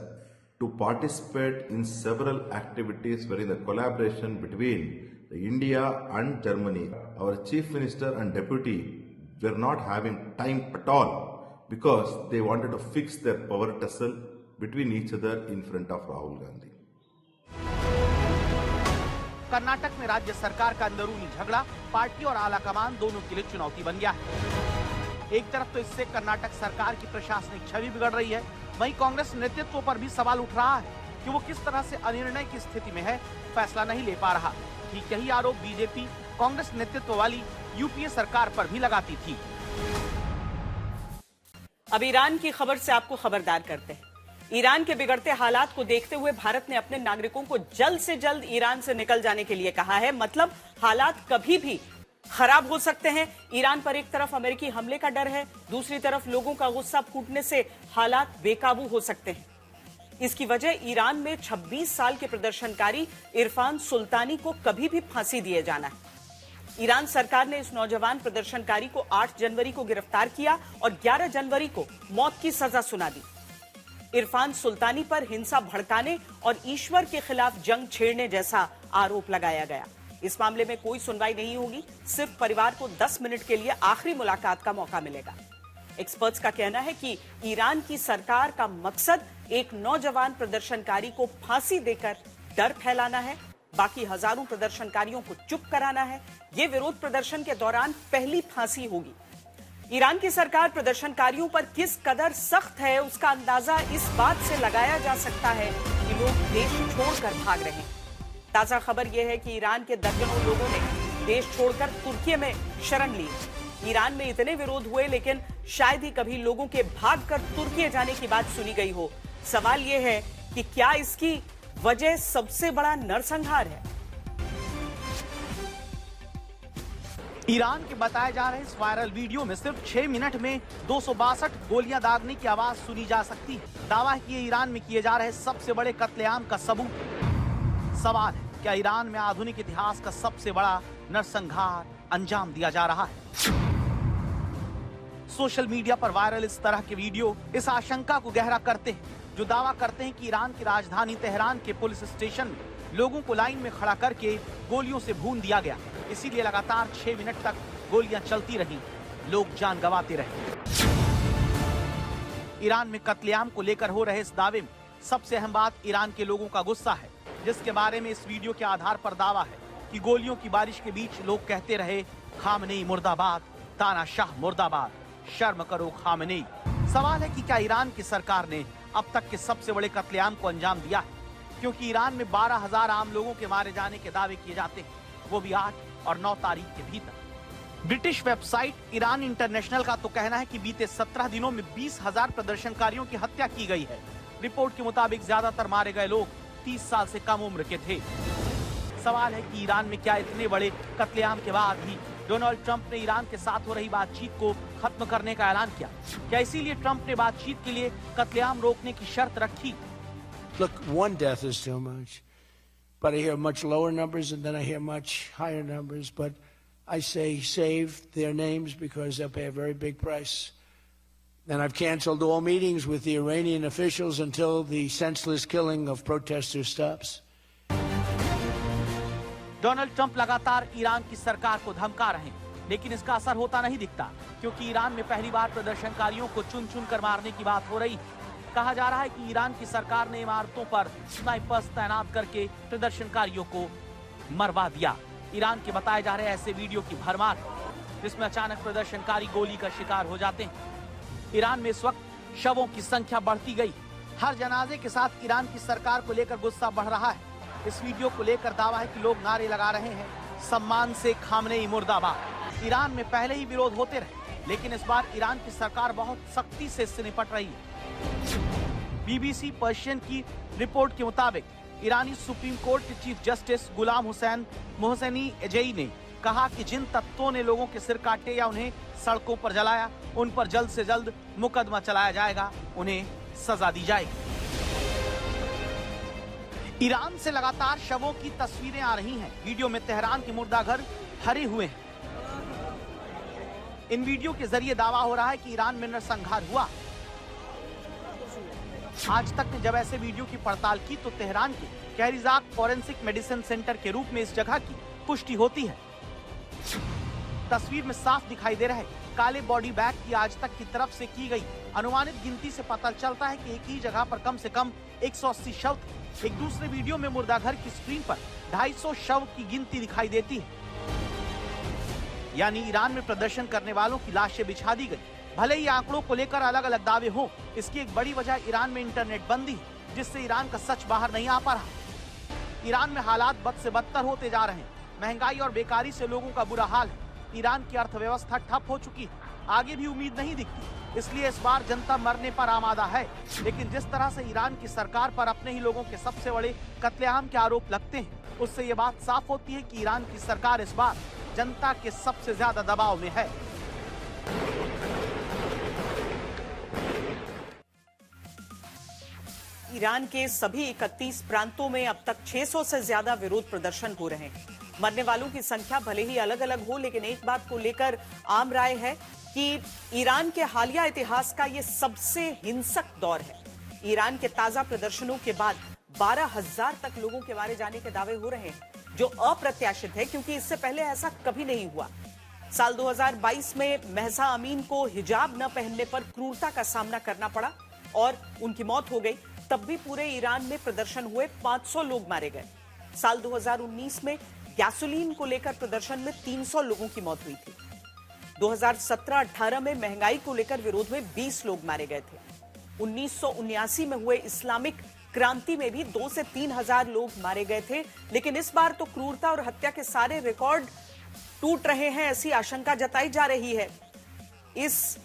Speaker 15: to participate in several activities wherein the collaboration between India and Germany. Our Chief Minister and deputy were not having time at all because they wanted to fix their power tussle between each other in front of Rahul Gandhi.
Speaker 7: Karnataka में राज्य सरकार का अंदरूनी झगड़ा पार्टी और आला कमान दोनों के लिए चुनौती बन गया है। एक तरफ तो इससे कर्नाटक सरकार की प्रशासनिक छवि बिगड़ रही है, वहीं कांग्रेस नेतृत्व पर भी सवाल उठ रहा है कि वो किस तरह से अनिर्णय की स्थिति में है, फैसला नहीं ले पा रहा। ठीक यही आरोप बीजेपी कांग्रेस नेतृत्व वाली यूपीए सरकार पर भी लगाती थी।
Speaker 1: अब ईरान की खबर से आपको खबरदार करते हैं। ईरान के बिगड़ते हालात को देखते हुए भारत ने अपने नागरिकों को जल्द से जल्द ईरान से निकल जाने के लिए कहा है। मतलब हालात कभी भी खराब हो सकते हैं। ईरान पर एक तरफ अमेरिकी हमले का डर है, दूसरी तरफ लोगों का गुस्सा फूटने से हालात बेकाबू हो सकते हैं। इसकी वजह ईरान में 26 साल के प्रदर्शनकारी इरफान सुल्तानी को कभी भी फांसी दिए जाना है। ईरान सरकार ने इस नौजवान प्रदर्शनकारी को 8 जनवरी को गिरफ्तार किया और 11 जनवरी को मौत की सजा सुना दी। इरफान सुल्तानी पर हिंसा भड़काने और ईश्वर के खिलाफ जंग छेड़ने जैसा आरोप लगाया गया। इस मामले में कोई सुनवाई नहीं होगी, सिर्फ परिवार को 10 मिनट के लिए आखिरी मुलाकात का मौका मिलेगा। एक्सपर्ट्स का कहना है कि ईरान की सरकार का मकसद एक नौजवान प्रदर्शनकारी को फांसी देकर डर फैलाना है, बाकी हजारों प्रदर्शनकारियों को चुप कराना है। ये विरोध प्रदर्शन के दौरान पहली फांसी होगी। ईरान की सरकार प्रदर्शनकारियों पर किस कदर सख्त है, उसका अंदाजा इस बात से लगाया जा सकता है कि लोग देश छोड़कर भाग रहे हैं। ताजा खबर यह है कि ईरान के दर्जनों लोगों ने देश छोड़कर तुर्की में शरण ली। ईरान में इतने विरोध हुए, लेकिन शायद ही कभी लोगों के भागकर तुर्की जाने की बात सुनी गई हो। सवाल यह है कि क्या इसकी वजह सबसे बड़ा नरसंहार है?
Speaker 7: ईरान के बताए जा रहे इस वायरल वीडियो में सिर्फ 6 मिनट में 262 गोलियां दागने की आवाज सुनी जा सकती है। दावा है कि ये ईरान में किए जा रहे सबसे बड़े कत्लेआम का सबूत। सवाल है, क्या ईरान में आधुनिक इतिहास का सबसे बड़ा नरसंहार अंजाम दिया जा रहा है? सोशल मीडिया पर वायरल इस तरह के वीडियो इस आशंका को गहरा करते हैं, जो दावा करते हैं कि ईरान की राजधानी तेहरान के पुलिस स्टेशन में लोगों को लाइन में खड़ा करके गोलियों से भून दिया गया। इसीलिए लगातार 6 मिनट तक गोलियां चलती रहीं, लोग जान गंवाते रहे। ईरान में कत्लेआम को लेकर हो रहे इस दावे में सबसे अहम बात ईरान के लोगों का गुस्सा है, जिसके बारे में इस वीडियो के आधार पर दावा है कि गोलियों की बारिश के बीच लोग कहते रहे, खामनेई मुर्दाबाद, तानाशाह मुर्दाबाद, शर्म करो खामनेई। सवाल है कि क्या ईरान की सरकार ने अब तक के सबसे बड़े कत्लेआम को अंजाम दिया है? क्योंकि ईरान में 12,000 आम लोगों के मारे जाने के दावे किए जाते हैं, वो भी 8 और 9 तारीख के भीतर। ब्रिटिश वेबसाइट ईरान इंटरनेशनल का तो कहना है कि बीते 17 दिनों में 20,000 प्रदर्शनकारियों की हत्या की गई है। रिपोर्ट के मुताबिक ज्यादातर मारे गए लोग 30 साल से कम उम्र के थे। सवाल है कि ईरान में क्या इतने बड़े कत्लेआम के बाद भी डोनाल्ड ट्रंप ने ईरान के साथ हो रही बातचीत को खत्म करने का ऐलान किया? क्या इसीलिए ट्रंप ने बातचीत के लिए कत्लेआम रोकने की शर्त रखी?
Speaker 16: Look, one death is too much, but I hear much lower numbers and then I hear much higher numbers. But I say save their names because they'll pay a very big price. And I've canceled all meetings with the Iranian officials until the senseless killing of protesters stops.
Speaker 7: Donald Trump लगातार ईरान की सरकार को धमका रहे हैं, लेकिन इसका असर होता नहीं दिखता, क्योंकि ईरान में पहली बार प्रदर्शनकारियों को चुन चुन कर मारने की बात हो रही है। कहा जा रहा है कि ईरान की सरकार ने इमारतों पर स्नाइपर्स तैनात करके प्रदर्शनकारियों को मरवा दिया। ईरान के बताए जा रहे ऐसे वीडियो की भरमार है, जिसमें अचानक प्रदर्शनकारी गोली का शिकार हो जाते हैं। ईरान में इस वक्त शवों की संख्या बढ़ती गई। हर जनाजे के साथ ईरान की सरकार को लेकर गुस्सा बढ़ रहा है। इस वीडियो को लेकर दावा है कि लोग नारे लगा रहे हैं, सम्मान से खामनेई मुर्दाबाद। ईरान में पहले ही विरोध होते रहे, लेकिन इस बार ईरान की सरकार बहुत सख्ती से इससे निपट रही है। बीबीसी पर्शियन की रिपोर्ट के मुताबिक ईरानी सुप्रीम कोर्ट के chief justice Ghulam Hossein Mohseni Ejei ने कहा कि जिन तत्वों ने लोगों के सिर काटे या उन्हें सड़कों पर जलाया, उन पर जल्द से जल्द मुकदमा चलाया जाएगा, उन्हें सजा दी जाएगी। ईरान से लगातार शवों की तस्वीरें आ रही हैं। वीडियो में तेहरान के मुर्दाघर भरे हुए हैं। इन वीडियो के जरिए दावा हो रहा है कि ईरान में नरसंहार हुआ। आज तक ने जब ऐसे वीडियो की पड़ताल की तो तेहरान के कैरिजाक फॉरेंसिक मेडिसिन सेंटर के रूप में इस जगह की पुष्टि होती है। तस्वीर में साफ दिखाई दे रहा है काले बॉडी बैग की आज तक की तरफ से की गई अनुमानित गिनती से पता चलता है कि एक ही जगह पर कम से कम 180 शव थे। एक दूसरे वीडियो में मुर्दाघर की स्क्रीन पर 250 शव की गिनती दिखाई देती है। यानी ईरान में प्रदर्शन करने वालों की लाशें बिछा दी गई। भले ही आंकड़ों को लेकर अलग अलग दावे हों, इसकी एक बड़ी वजह ईरान में इंटरनेट बंदी है, जिससे ईरान का सच बाहर नहीं आ पा रहा। ईरान में हालात बद से बदतर होते जा रहे हैं। महंगाई और बेकारी से लोगों का बुरा हाल है। ईरान की अर्थव्यवस्था ठप हो चुकी है। आगे भी उम्मीद नहीं दिखती, इसलिए इस बार जनता मरने पर आमादा है। लेकिन जिस तरह से ईरान की सरकार पर अपने ही लोगों के सबसे बड़े कत्लेआम के आरोप लगते हैं, उससे ये बात साफ होती है कि ईरान की सरकार इस बार जनता के सबसे ज्यादा दबाव में है।
Speaker 1: ईरान के सभी 31 प्रांतों में अब तक 600 से ज्यादा विरोध प्रदर्शन हो रहे हैं। मरने वालों की संख्या भले ही अलग अलग हो, लेकिन एक बात को लेकर आम राय है कि ईरान के हालिया इतिहास का ये सबसे हिंसक दौर है। ईरान के ताजा प्रदर्शनों के बाद 12,000 तक लोगों के मारे जाने के दावे हो रहे हैं, जो अप्रत्याशित है, क्योंकि इससे पहले ऐसा कभी नहीं हुआ। साल 2022 में महसा अमीन को हिजाब न पहनने पर क्रूरता का सामना करना पड़ा और उनकी मौत हो गई। तब भी पूरे ईरान में प्रदर्शन हुए, 500 लोग मारे गए। साल 2019 में गैसोलीन को लेकर प्रदर्शन में 300 लोगों की मौत हुई थी। 2017-18 में महंगाई को लेकर विरोध में 20 लोग मारे गए थे। 1979 में हुए इस्लामिक क्रांति में भी 2 से 3 हजार लोग मारे गए थे। लेकिन इस बार तो क्रूरता और हत्या के सारे रिकॉर्ड टूट रहे हैं, ऐसी आशंका जताई जा रही है। इस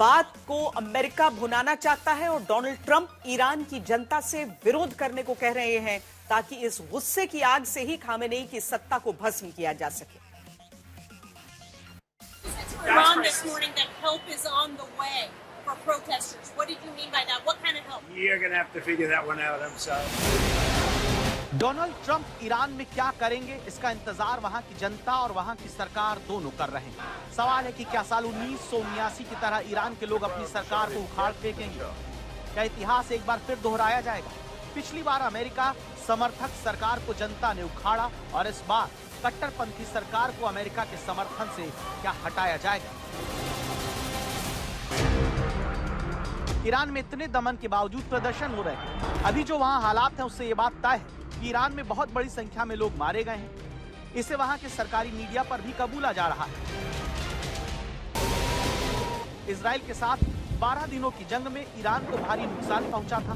Speaker 1: बात को अमेरिका भुनाना चाहता है और डोनाल्ड ट्रंप ईरान की जनता से विरोध करने को कह रहे हैं, ताकि इस गुस्से की आग से ही खामेनेई की सत्ता को भस्म किया जा सके।
Speaker 17: Iran this morning that help is on the way for protesters. What did you mean by that? What kind of help?
Speaker 16: You're going to have to figure that one out. I'm sorry.
Speaker 7: Donald Trump Iran में क्या करेंगे, इसका इंतजार वहां की जनता और वहां की सरकार दोनों कर रहे हैं। सवाल है कि क्या साल 1979 की तरह ईरान के लोग अपनी सरकार को उखाड़ फेंकेंगे? क्या इतिहास एक बार फिर दोहराया जाएगा? पिछली बार अमेरिका समर्थक सरकार को जनता ने उखाड़ा और इस बार कट्टरपंथी सरकार को अमेरिका के समर्थन से क्या हटाया जाएगा? ईरान में इतने दमन के बावजूद प्रदर्शन हो रहे हैं। अभी जो वहां हालात हैं, उससे ये बात तय है कि ईरान में बहुत बड़ी संख्या में लोग मारे गए हैं। इसे वहां के सरकारी मीडिया पर भी कबूला जा रहा है। इजराइल के साथ 12 दिनों की जंग में ईरान को भारी नुकसान पहुंचा था।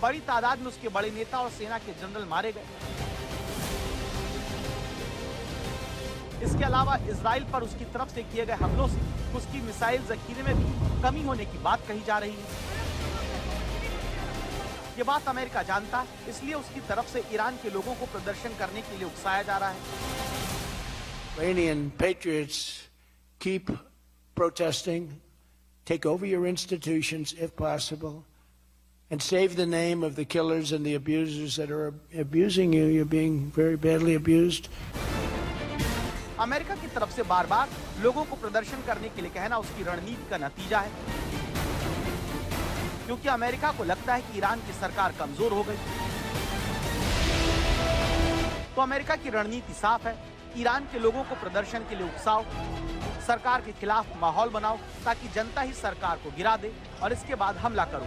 Speaker 7: बड़ी तादाद में उसके बड़े नेता और सेना के जनरल मारे गए। इसके अलावा इजराइल पर उसकी तरफ से किए गए हमलों से उसकी मिसाइल जखीरे में भी कमी होने की बात कही जा रही है। ये बात अमेरिका जानता है, इसलिए उसकी तरफ से ईरान के लोगों को प्रदर्शन करने के लिए उकसाया जा रहा है।
Speaker 16: Iranian patriots keep protesting, take over your institutions if possible, and save the name of the killers and the abusers that are abusing you. You're being very badly abused.
Speaker 7: America की तरफ से बार बार लोगों को प्रदर्शन करने के लिए कहना उसकी रणनीति का नतीजा है, क्योंकि अमेरिका को लगता है कि ईरान की सरकार कमजोर हो गई। तो अमेरिका की रणनीति साफ है, ईरान के लोगों को प्रदर्शन के लिए उकसाओ, सरकार के खिलाफ माहौल बनाओ ताकि जनता ही सरकार को गिरा दे और इसके बाद हमला करो।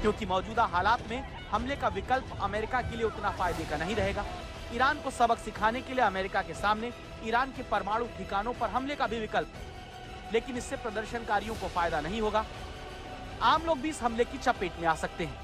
Speaker 7: क्योंकि मौजूदा हालात में हमले का विकल्प अमेरिका के लिए उतना फायदे का नहीं रहेगा। ईरान को सबक सिखाने के लिए अमेरिका के सामने ईरान के परमाणु ठिकानों पर हमले का भी विकल्प है, लेकिन इससे प्रदर्शनकारियों को फायदा नहीं होगा। आम लोग भी इस हमले की चपेट में आ सकते हैं।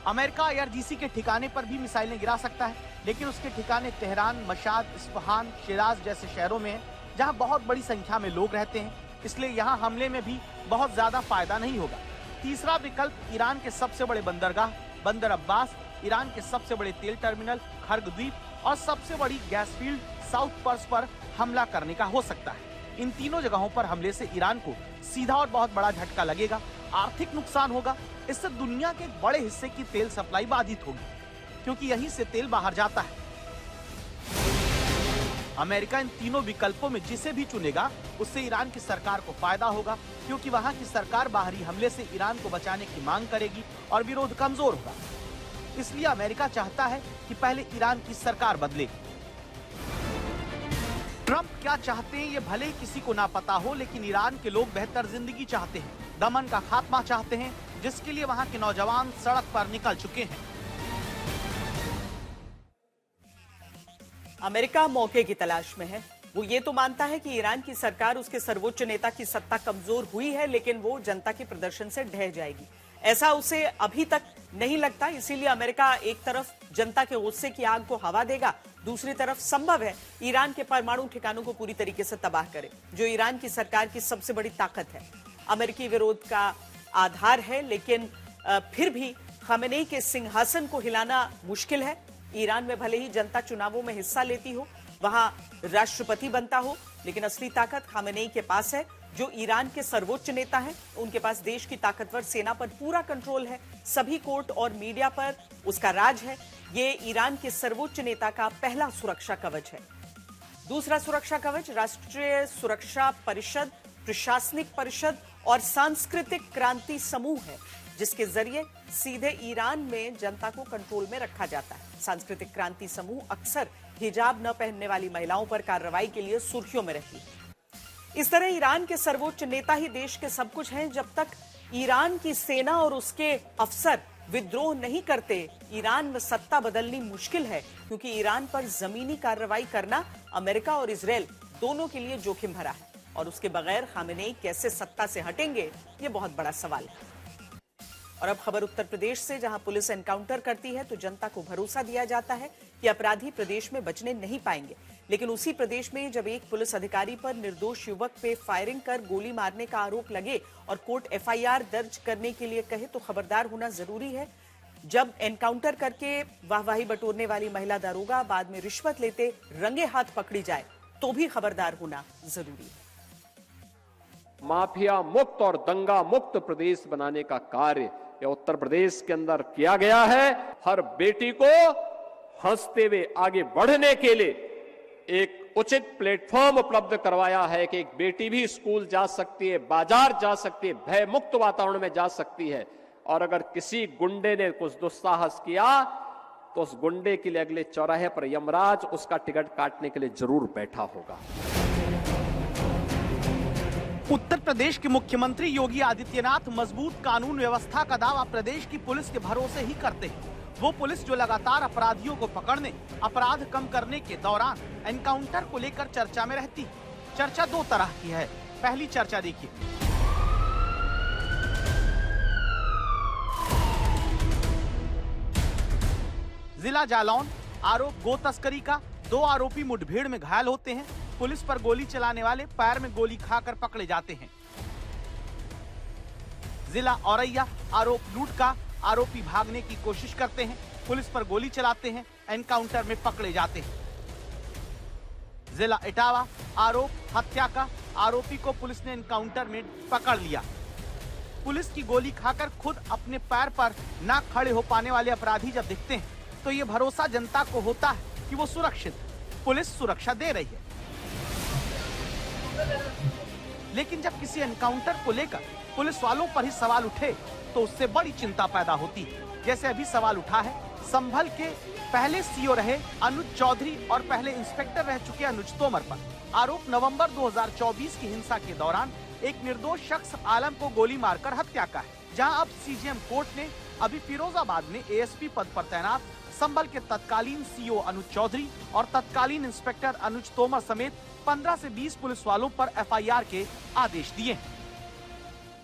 Speaker 7: अमेरिका IRGC के ठिकाने पर भी मिसाइलें गिरा सकता है, लेकिन उसके ठिकाने तेहरान, मशाद, इस्फहान, शिराज जैसे शहरों में हैं, जहां बहुत बड़ी संख्या में लोग रहते हैं, इसलिए यहां हमले में भी बहुत ज्यादा फायदा नहीं होगा। तीसरा विकल्प ईरान के सबसे बड़े बंदरगाह बंदर अब्बास, ईरान के सबसे बड़े तेल टर्मिनल खर्ग द्वीप और सबसे बड़ी गैस फील्ड साउथ पर्स पर हमला करने का हो सकता है। इन तीनों जगहों पर हमले से ईरान को सीधा और बहुत बड़ा झटका लगेगा, आर्थिक नुकसान होगा। इससे दुनिया के एक बड़े हिस्से की तेल सप्लाई बाधित होगी, क्योंकि यहीं से तेल बाहर जाता है। अमेरिका इन तीनों विकल्पों में जिसे भी चुनेगा उससे ईरान की सरकार को फायदा होगा, क्योंकि वहां की सरकार बाहरी हमले से ईरान को बचाने की मांग करेगी और विरोध कमजोर होगा। इसलिए अमेरिका चाहता है कि पहले ईरान की सरकार बदले। ट्रंप क्या चाहते हैं ये भले ही किसी को ना पता हो, लेकिन ईरान के लोग बेहतर जिंदगी चाहते हैं, दमन का खात्मा चाहते हैं, जिसके लिए वहां के नौजवान सड़क पर निकल चुके हैं।
Speaker 1: अमेरिका मौके की तलाश में है। वो ये तो मानता है कि ईरान की सरकार, उसके सर्वोच्च नेता की सत्ता कमजोर हुई है, लेकिन वो जनता के प्रदर्शन से ढह जाएगी, ऐसा उसे अभी तक नहीं लगता। इसीलिए अमेरिका एक तरफ जनता के गुस्से की आग को हवा देगा, दूसरी तरफ संभव है ईरान के परमाणु ठिकानों को पूरी तरीके से तबाह करे, जो ईरान की सरकार की सबसे बड़ी ताकत है, अमेरिकी विरोध का आधार है। लेकिन फिर भी खामेनेई के सिंहासन को हिलाना मुश्किल है। ईरान में भले ही जनता चुनावों में हिस्सा लेती हो, वहां राष्ट्रपति बनता हो, लेकिन असली ताकत खामेनेई के पास है, जो ईरान के सर्वोच्च नेता हैं। उनके पास देश की ताकतवर सेना पर पूरा कंट्रोल है, सभी कोर्ट और मीडिया पर उसका राज है। ये ईरान के सर्वोच्च नेता का पहला सुरक्षा कवच है। दूसरा सुरक्षा कवच राष्ट्रीय सुरक्षा परिषद, प्रशासनिक परिषद और सांस्कृतिक क्रांति समूह है, जिसके जरिए सीधे ईरान में जनता को कंट्रोल में रखा जाता है। सांस्कृतिक क्रांति समूह अक्सर हिजाब न पहनने वाली महिलाओं पर कार्रवाई के लिए सुर्खियों में रहती है। इस तरह ईरान के सर्वोच्च नेता ही देश के सब कुछ हैं। जब तक ईरान की सेना और उसके अफसर विद्रोह नहीं करते, ईरान में सत्ता बदलनी मुश्किल है, क्योंकि ईरान पर जमीनी कार्रवाई करना अमेरिका और इजराइल दोनों के लिए जोखिम भरा है, और उसके बगैर खामेनेई कैसे सत्ता से हटेंगे, ये बहुत बड़ा सवाल है। और अब खबर उत्तर प्रदेश से, जहां पुलिस एनकाउंटर करती है तो जनता को भरोसा दिया जाता है कि अपराधी प्रदेश में बचने नहीं पाएंगे। लेकिन उसी प्रदेश में जब एक पुलिस अधिकारी पर निर्दोष युवक पे फायरिंग कर गोली मारने का आरोप लगे और कोर्ट FIR दर्ज करने के लिए कहे, तो खबरदार होना जरूरी है। जब एनकाउंटर करके वाहवाही बटोरने वाली महिला दारोगा बाद में रिश्वत लेते रंगे हाथ पकड़ी जाए, तो भी खबरदार होना जरूरी है।
Speaker 18: माफिया मुक्त और दंगा मुक्त प्रदेश बनाने का कार्य ये उत्तर प्रदेश के अंदर किया गया है। हर बेटी को हंसते हुए आगे बढ़ने के लिए एक उचित प्लेटफॉर्म उपलब्ध करवाया है कि एक बेटी भी स्कूल जा सकती है, बाजार जा सकती है, भय मुक्त वातावरण में जा सकती है। और अगर किसी गुंडे ने कुछ दुस्साहस किया तो उस गुंडे के लिए अगले चौराहे पर यमराज उसका टिकट काटने के लिए जरूर बैठा होगा।
Speaker 7: उत्तर प्रदेश के मुख्यमंत्री योगी आदित्यनाथ मजबूत कानून व्यवस्था का दावा प्रदेश की पुलिस के भरोसे ही करते हैं। वो पुलिस जो लगातार अपराधियों को पकड़ने, अपराध कम करने के दौरान एनकाउंटर को लेकर चर्चा में रहती है। चर्चा दो तरह की है। पहली चर्चा देखिए। जिला जालौन आरोप गो तस्करी का, 2 आरोपी मुठभेड़ में घायल होते हैं। पुलिस पर गोली चलाने वाले पैर में गोली खाकर पकड़े जाते हैं। जिला औरैया आरोप लूट का, आरोपी भागने की कोशिश करते हैं, पुलिस पर गोली चलाते हैं, एनकाउंटर में पकड़े जाते हैं। जिला इटावा आरोप हत्या का, आरोपी को पुलिस ने एनकाउंटर में पकड़ लिया। पुलिस की गोली खाकर खुद अपने पैर पर ना खड़े हो पाने वाले अपराधी जब दिखते हैं तो ये भरोसा जनता को होता है कि वो सुरक्षित, पुलिस सुरक्षा दे रही है। लेकिन जब किसी एनकाउंटर को लेकर पुलिस वालों पर ही सवाल उठे तो उससे बड़ी चिंता पैदा होती है। जैसे अभी सवाल उठा है संभल के पहले सीओ रहे अनुज चौधरी और पहले इंस्पेक्टर रह चुके अनुज तोमर पर। आरोप नवंबर 2024 की हिंसा के दौरान एक निर्दोष शख्स आलम को गोली मारकर हत्या का है, जहां अब सीजेएम कोर्ट ने अभी फिरोजाबाद में एएसपी पद पर तैनात संभल के तत्कालीन सीओ अनुज चौधरी और तत्कालीन इंस्पेक्टर अनुज तोमर समेत 15 से 20 पुलिस वालों पर एफआईआर के आदेश दिए हैं।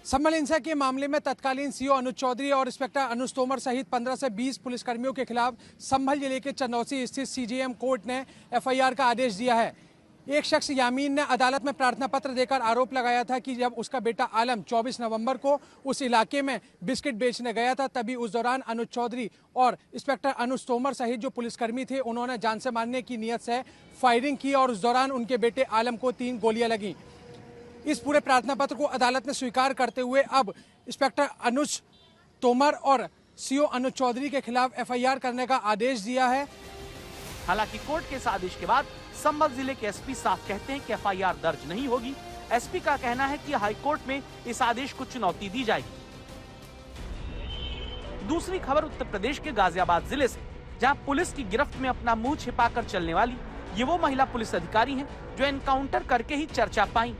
Speaker 19: संभल हिंसा के मामले में तत्कालीन सीओ अनुज चौधरी और इंस्पेक्टर अनुज तोमर सहित 15 से 20 पुलिसकर्मियों के खिलाफ संभल जिले के चंदौसी स्थित सीजेएम कोर्ट ने एफआईआर का आदेश दिया है। एक शख्स यामीन ने अदालत में प्रार्थना पत्र देकर आरोप लगाया था कि जब उसका बेटा आलम 24 नवंबर को उस इलाके में बिस्किट बेचने गया था, तभी उस दौरान अनुज चौधरी और इंस्पेक्टर अनुज तोमर सहित जो पुलिसकर्मी थे उन्होंने जान से मारने की नीयत से फायरिंग की और उस दौरान उनके बेटे आलम को 3 गोलियां लगीं। इस पूरे प्रार्थना पत्र को अदालत ने स्वीकार करते हुए अब इंस्पेक्टर अनुज तोमर और सीओ अनुज चौधरी के खिलाफ एफआईआर करने का आदेश दिया है।
Speaker 7: हालांकि कोर्ट के इस आदेश के बाद संभल जिले के एसपी साफ कहते हैं कि एफआईआर दर्ज नहीं होगी। एसपी का कहना है कि हाईकोर्ट में इस आदेश को चुनौती दी जाएगी। दूसरी खबर उत्तर प्रदेश के गाजियाबाद जिले से, जहां पुलिस की गिरफ्त में अपना मुंह छिपाकर चलने वाली ये वो महिला पुलिस अधिकारी हैं जो एनकाउंटर करके ही चर्चा पाई।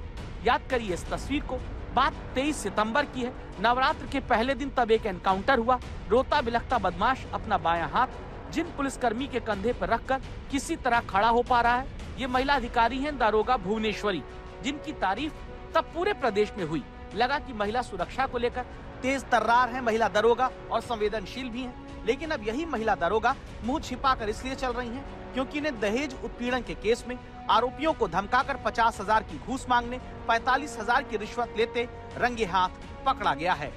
Speaker 7: याद करिए इस तस्वीर को, बात 23 सितंबर की है। नवरात्र के पहले दिन तब एक एनकाउंटर हुआ। रोता बिलखता बदमाश अपना बायां हाथ जिन पुलिसकर्मी के कंधे पर रखकर किसी तरह खड़ा हो पा रहा है, ये महिला अधिकारी हैं दारोगा भुवनेश्वरी, जिनकी तारीफ तब पूरे प्रदेश में हुई। लगा कि महिला सुरक्षा को लेकर तेज तर्रार है महिला दरोगा और संवेदनशील भी हैं। लेकिन अब यही महिला दरोगा मुंह छिपाकर इसलिए चल रही हैं क्योंकि इन्हें दहेज उत्पीड़न के केस में आरोपियों को धमकाकर 50,000 की घूस मांगने, 45,000 की रिश्वत लेते रंगे हाथ पकड़ा गया है।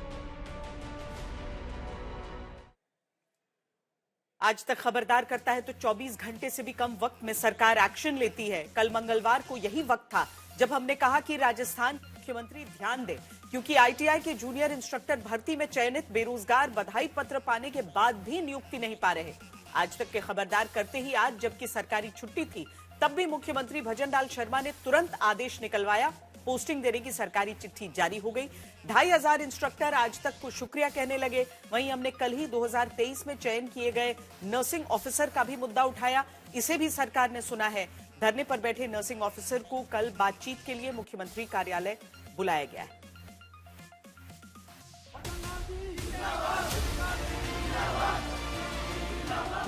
Speaker 1: आज तक खबरदार करता है तो 24 घंटे से भी कम वक्त में सरकार एक्शन लेती है। कल मंगलवार को यही वक्त था जब हमने कहा कि राजस्थान मुख्यमंत्री ध्यान दें, क्योंकि आईटीआई के जूनियर इंस्ट्रक्टर भर्ती में चयनित बेरोजगार बधाई पत्र पाने के बाद भी नियुक्ति नहीं पा रहे। आज तक के खबरदार करते ही आज जबकि सरकारी छुट्टी थी तब भी मुख्यमंत्री भजनलाल शर्मा ने तुरंत आदेश निकलवाया। पोस्टिंग देने की सरकारी चिट्ठी जारी हो गई। 2,500 इंस्ट्रक्टर आज तक को शुक्रिया कहने लगे। वहीं हमने कल ही 2023 में चयन किए गए नर्सिंग ऑफिसर का भी मुद्दा उठाया, इसे भी सरकार ने सुना है। धरने पर बैठे नर्सिंग ऑफिसर को कल बातचीत के लिए मुख्यमंत्री कार्यालय बुलाया गया है।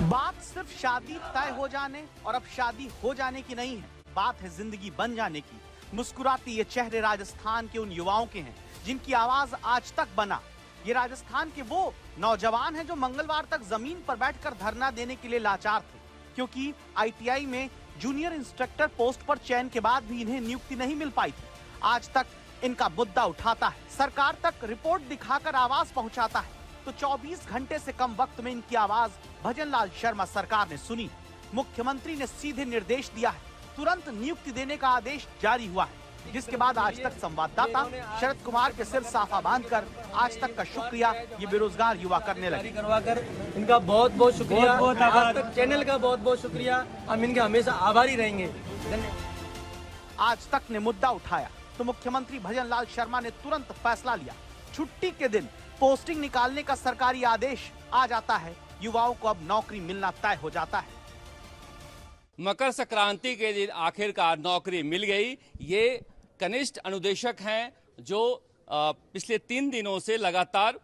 Speaker 7: बात सिर्फ शादी तय हो जाने और अब शादी हो जाने की नहीं है, बात है जिंदगी बन जाने की। मुस्कुराते ये चेहरे राजस्थान के उन युवाओं के हैं जिनकी आवाज आज तक बना। ये राजस्थान के वो नौजवान हैं जो मंगलवार तक जमीन पर बैठकर धरना देने के लिए लाचार थे, क्योंकि आईटीआई में जूनियर इंस्ट्रक्टर पोस्ट पर चयन के बाद भी इन्हें नियुक्ति नहीं मिल पाई थी। आज तक इनका मुद्दा उठाता है, सरकार तक रिपोर्ट दिखाकर आवाज पहुंचाता है, तो 24 घंटे से कम वक्त में इनकी आवाज भजनलाल शर्मा सरकार ने सुनी। मुख्यमंत्री ने सीधे निर्देश दिया है, तुरंत नियुक्ति देने का आदेश जारी हुआ है, जिसके बाद आज तक संवाददाता शरद कुमार के सिर साफा बांधकर आज तक का शुक्रिया ये बेरोजगार युवा करने लगे।
Speaker 20: करवाकर इनका बहुत बहुत शुक्रिया, आज तक चैनल का बहुत बहुत शुक्रिया, हम इनके हमेशा आभारी रहेंगे।
Speaker 7: आज तक ने मुद्दा उठाया तो मुख्यमंत्री भजनलाल शर्मा ने तुरंत फैसला लिया। छुट्टी के दिन पोस्टिंग निकालने का सरकारी आदेश आ जाता है, युवाओं को अब नौकरी मिलना तय हो जाता है।
Speaker 21: मकर संक्रांति के दिन आखिरकार नौकरी मिल गई। ये कनिष्ठ अनुदेशक हैं जो पिछले 3 दिनों से लगातार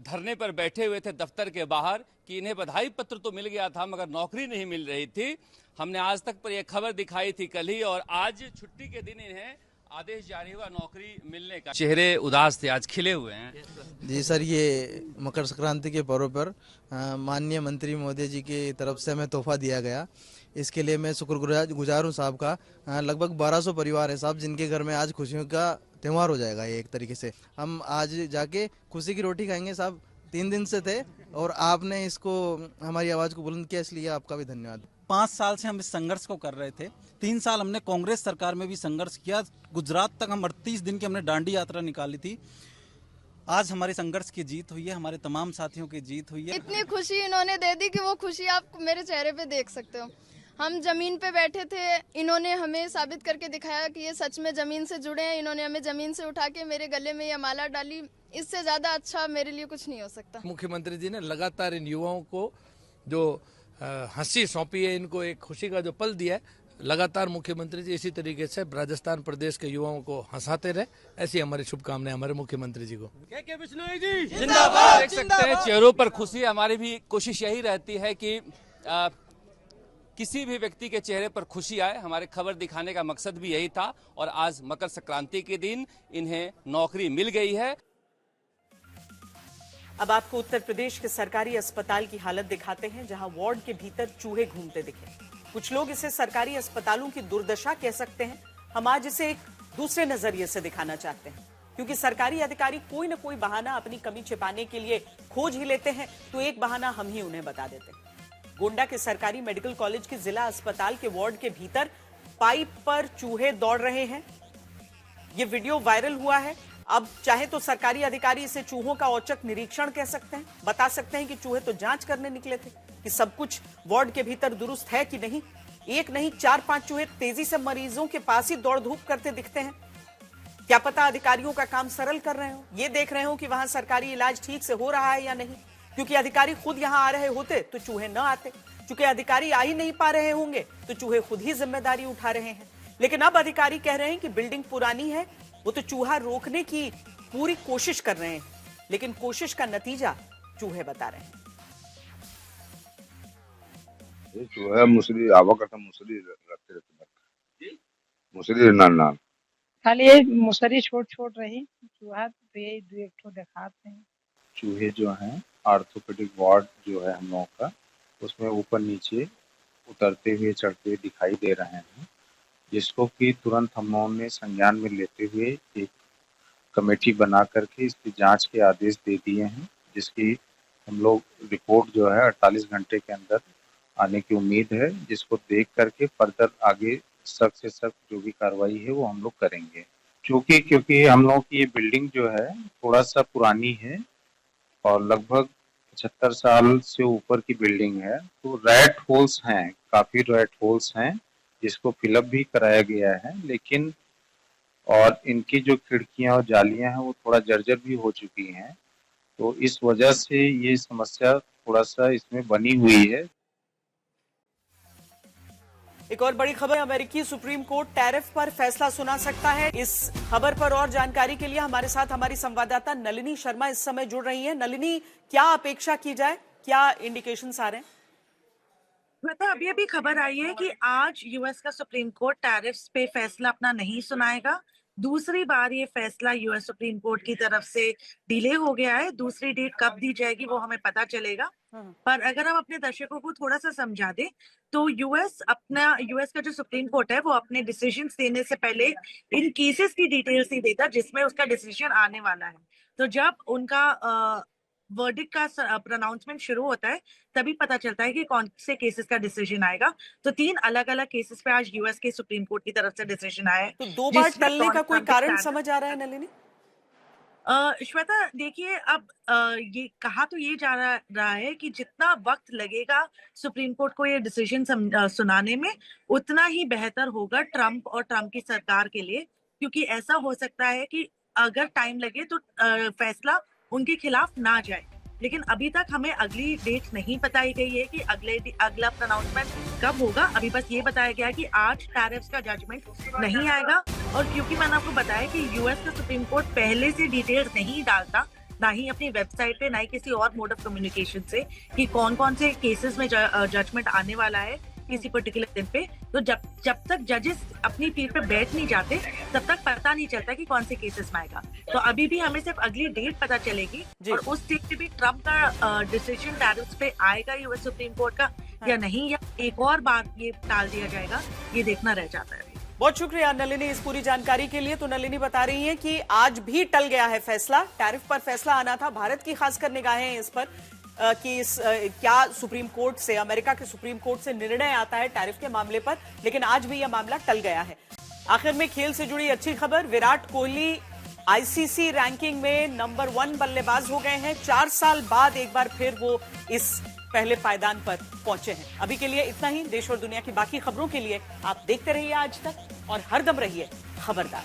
Speaker 21: धरने पर बैठे हुए थे दफ्तर के बाहर कि इन्हें बधाई पत्र तो मिल गया था मगर नौकरी नहीं मिल रही थी। हमने आज तक पर यह खबर दिखाई थी कल ही, और आज छुट्टी के दिन इन्हें आदेश जारी हुआ नौकरी मिलने का। चेहरे उदास थे, आज खिले हुए हैं।
Speaker 22: जी सर, ये मकर संक्रांति के पर्व पर माननीय मंत्री महोदय जी की तरफ से हमें तोहफा दिया गया।
Speaker 9: इसके लिए मैं शुक्रगुजार हूँ साहब का। लगभग 1200 परिवार है साहब जिनके घर में आज खुशियों का त्यौहार हो जाएगा। ये एक तरीके से हम आज जाके खुशी की रोटी खाएंगे साहब। 3 दिन से थे और आपने इसको हमारी आवाज़ को बुलंद किया, इसलिए आपका भी धन्यवाद।
Speaker 22: 5 साल से हम इस संघर्ष को कर रहे थे। 3 साल हमने कांग्रेस सरकार में भी संघर्ष किया। गुजरात तक हम 38 दिन की हमने डांडी यात्रा निकाली थी। आज हमारे संघर्ष की जीत हुई है, हमारे तमाम साथियों की जीत हुई है।
Speaker 23: इतनी खुशी इन्होंने दे दी कि वो खुशी आप मेरे चेहरे पे देख सकते हो। हम जमीन पे बैठे थे, इन्होंने हमें साबित करके दिखाया कि ये सच में जमीन से जुड़े हैं। इन्होंने हमें जमीन से उठा के मेरे गले में ये माला डाली। इससे ज्यादा अच्छा मेरे लिए कुछ नहीं हो सकता।
Speaker 24: मुख्यमंत्री जी ने लगातार इन युवाओं को जो हंसी सौंपी है, इनको एक खुशी का जो पल दिया है, लगातार मुख्यमंत्री जी इसी तरीके से राजस्थान प्रदेश के युवाओं को हंसाते रहे। ऐसी हमारी शुभकामनाएं हमारे मुख्यमंत्री जी को।
Speaker 21: के बिश्नोई जी जिंदाबाद। देख सकते हैं चेहरों पर खुशी। हमारी भी कोशिश यही रहती है कि किसी भी व्यक्ति के चेहरे पर खुशी आए। हमारे खबर दिखाने का मकसद भी यही था और आज मकर संक्रांति के दिन इन्हें नौकरी मिल गई है।
Speaker 1: अब आपको उत्तर प्रदेश के सरकारी अस्पताल की हालत दिखाते हैं, जहां वार्ड के भीतर चूहे घूमते दिखे। कुछ लोग इसे सरकारी अस्पतालों की दुर्दशा कह सकते हैं। हम आज इसे एक दूसरे नजरिए से दिखाना चाहते हैं, क्योंकि सरकारी अधिकारी कोई न कोई बहाना अपनी कमी छिपाने के लिए खोज ही लेते हैं, तो एक बहाना हम ही उन्हें बता देते हैं। गोंडा के सरकारी मेडिकल कॉलेज के जिला अस्पताल के वार्ड के भीतर पाइप पर चूहे दौड़ रहे हैं। ये वीडियो वायरल हुआ है। अब चाहे तो सरकारी अधिकारी इसे चूहों का औचक निरीक्षण कह सकते हैं, बता सकते हैं कि चूहे तो जांच करने निकले थे कि सब कुछ वार्ड के भीतर दुरुस्त है कि नहीं। एक नहीं 4-5 चूहे तेजी से मरीजों के पास ही दौड़ धूप करते दिखते हैं। क्या पता अधिकारियों का काम सरल कर रहे हो, ये देख रहे हो कि वहां सरकारी इलाज ठीक से हो रहा है या नहीं। क्योंकि अधिकारी खुद यहां आ रहे होते तो चूहे न आते। चूंकि अधिकारी आ ही नहीं पा रहे होंगे तो चूहे खुद ही जिम्मेदारी उठा रहे हैं। लेकिन अब अधिकारी कह रहे हैं कि बिल्डिंग पुरानी है, वो तो चूहा रोकने की पूरी कोशिश कर रहे हैं, लेकिन कोशिश का नतीजा चूहे बता रहे हैं।
Speaker 25: ये चूहा मुसरी आवा करता मुसरी रखते रहते मुसरी ना
Speaker 26: खाली ये मुसरी छोट रही चूहा पे एक ठो दिखाते हैं।
Speaker 27: चूहे जो हैं ऑर्थोपेडिक वार्ड जो है हम लोगों का, उसमें ऊपर नीचे उतरते हुए चढ़ते हुए दिखाई दे रहे हैं, जिसको कि तुरंत हम लोगों ने संज्ञान में लेते हुए एक कमेटी बना करके इसकी जांच के आदेश दे दिए हैं, जिसकी हम लोग रिपोर्ट जो है 48 घंटे के अंदर आने की उम्मीद है, जिसको देख करके फर्दर आगे सख्त से सख्त जो भी कार्रवाई है वो हम लोग करेंगे। क्योंकि हम लोगों की ये बिल्डिंग जो है थोड़ा सा पुरानी है और लगभग 75 साल से ऊपर की बिल्डिंग है, तो रैट होल्स हैं, काफी रैट होल्स हैं, जिसको फिलअप भी कराया गया है। लेकिन और इनकी जो खिड़कियां और जालियां हैं वो थोड़ा जर्जर भी हो चुकी हैं, तो इस वजह से ये समस्या थोड़ा सा इसमें बनी हुई है।
Speaker 1: एक और बड़ी खबर, अमेरिकी सुप्रीम कोर्ट टैरिफ पर फैसला सुना सकता है। इस खबर पर और जानकारी के लिए हमारे साथ हमारी संवाददाता नलिनी शर्मा इस समय जुड़ रही हैं। नलिनी, क्या अपेक्षा की जाए, क्या इंडिकेशंस आ रहे हैं?
Speaker 28: मतलब अभी खबर आई है कि आज यूएस का सुप्रीम कोर्ट टैरिफ्स पे फैसला अपना नहीं सुनाएगा। दूसरी बार ये फैसला यूएस सुप्रीम कोर्ट की तरफ से डिले हो गया है। दूसरी डेट कब दी जाएगी वो हमें पता चलेगा। पर अगर हम अपने दर्शकों को थोड़ा सा समझा दें तो यूएस का जो सुप्रीम कोर्ट है वो अपने डिसीजंस देने से पहले इन केसेस की डिटेल्स ही देता जिसमें उसका डिसीजन आने वाला है। तो जब उनका वर्डिक्ट का प्रोनाउंसमेंट शुरू होता है तभी पता चलता है कि कौन से केसेस का डिसीजन आएगा। तो 3 अलग अलग केसेस पे आज यूएस के सुप्रीम कोर्ट की तरफ से डिसीजन आया है।
Speaker 1: तो 2 बार टलने का कोई कारण समझ आ रहा है नलिनी?
Speaker 28: श्वेता, देखिए अब ये कहा तो ये जा रहा है कि जितना वक्त लगेगा सुप्रीम कोर्ट को ये डिसीजन सुनाने में उतना ही बेहतर होगा ट्रंप और ट्रंप की सरकार के लिए, क्योंकि ऐसा हो सकता है कि अगर टाइम लगे तो फैसला उनके खिलाफ ना जाए। लेकिन अभी तक हमें अगली डेट नहीं बताई गई है कि अगला प्रोनाउंसमेंट कब होगा। अभी बस ये बताया गया कि आज टैरिफ्स का जजमेंट नहीं आएगा। और क्योंकि मैंने आपको बताया कि यूएस का सुप्रीम कोर्ट पहले से डिटेल्स नहीं डालता, ना ही अपनी वेबसाइट पे, ना ही किसी और मोड ऑफ कम्युनिकेशन से, कि कौन कौन से केसेस में जजमेंट आने वाला है किसी पर्टिकुलर दिन पे, तो जब तक जजेस अपनी पीठ पे बैठ नहीं जाते तब तक पता नहीं चलता कि कौन से केसेस में आएगा। तो अभी भी हमें सिर्फ अगली डेट पता चलेगी और उस डेट पे भी ट्रम्प का डिसीजन टैरिफ्स पे आएगा यूएस सुप्रीम कोर्ट का या नहीं, या एक और बार ये टाल दिया जाएगा, ये देखना रह जाता है।
Speaker 1: बहुत शुक्रिया नलिनी इस पूरी जानकारी के लिए। तो नलिनी बता रही है कि आज भी टल गया है फैसला, टैरिफ पर फैसला आना था। भारत की खासकर निगाहें हैं इस पर कि क्या सुप्रीम कोर्ट से, अमेरिका के सुप्रीम कोर्ट से निर्णय आता है टैरिफ के मामले पर, लेकिन आज भी यह मामला टल गया है। आखिर में खेल से जुड़ी अच्छी खबर, विराट कोहली आईसीसी रैंकिंग में नंबर 1 बल्लेबाज हो गए हैं। 4 साल बाद एक बार फिर वो इस पहले पायदान पर पहुंचे हैं। अभी के लिए इतना ही। देश और दुनिया की बाकी खबरों के लिए आप देखते रहिए आज तक और हरदम रहिए खबरदार।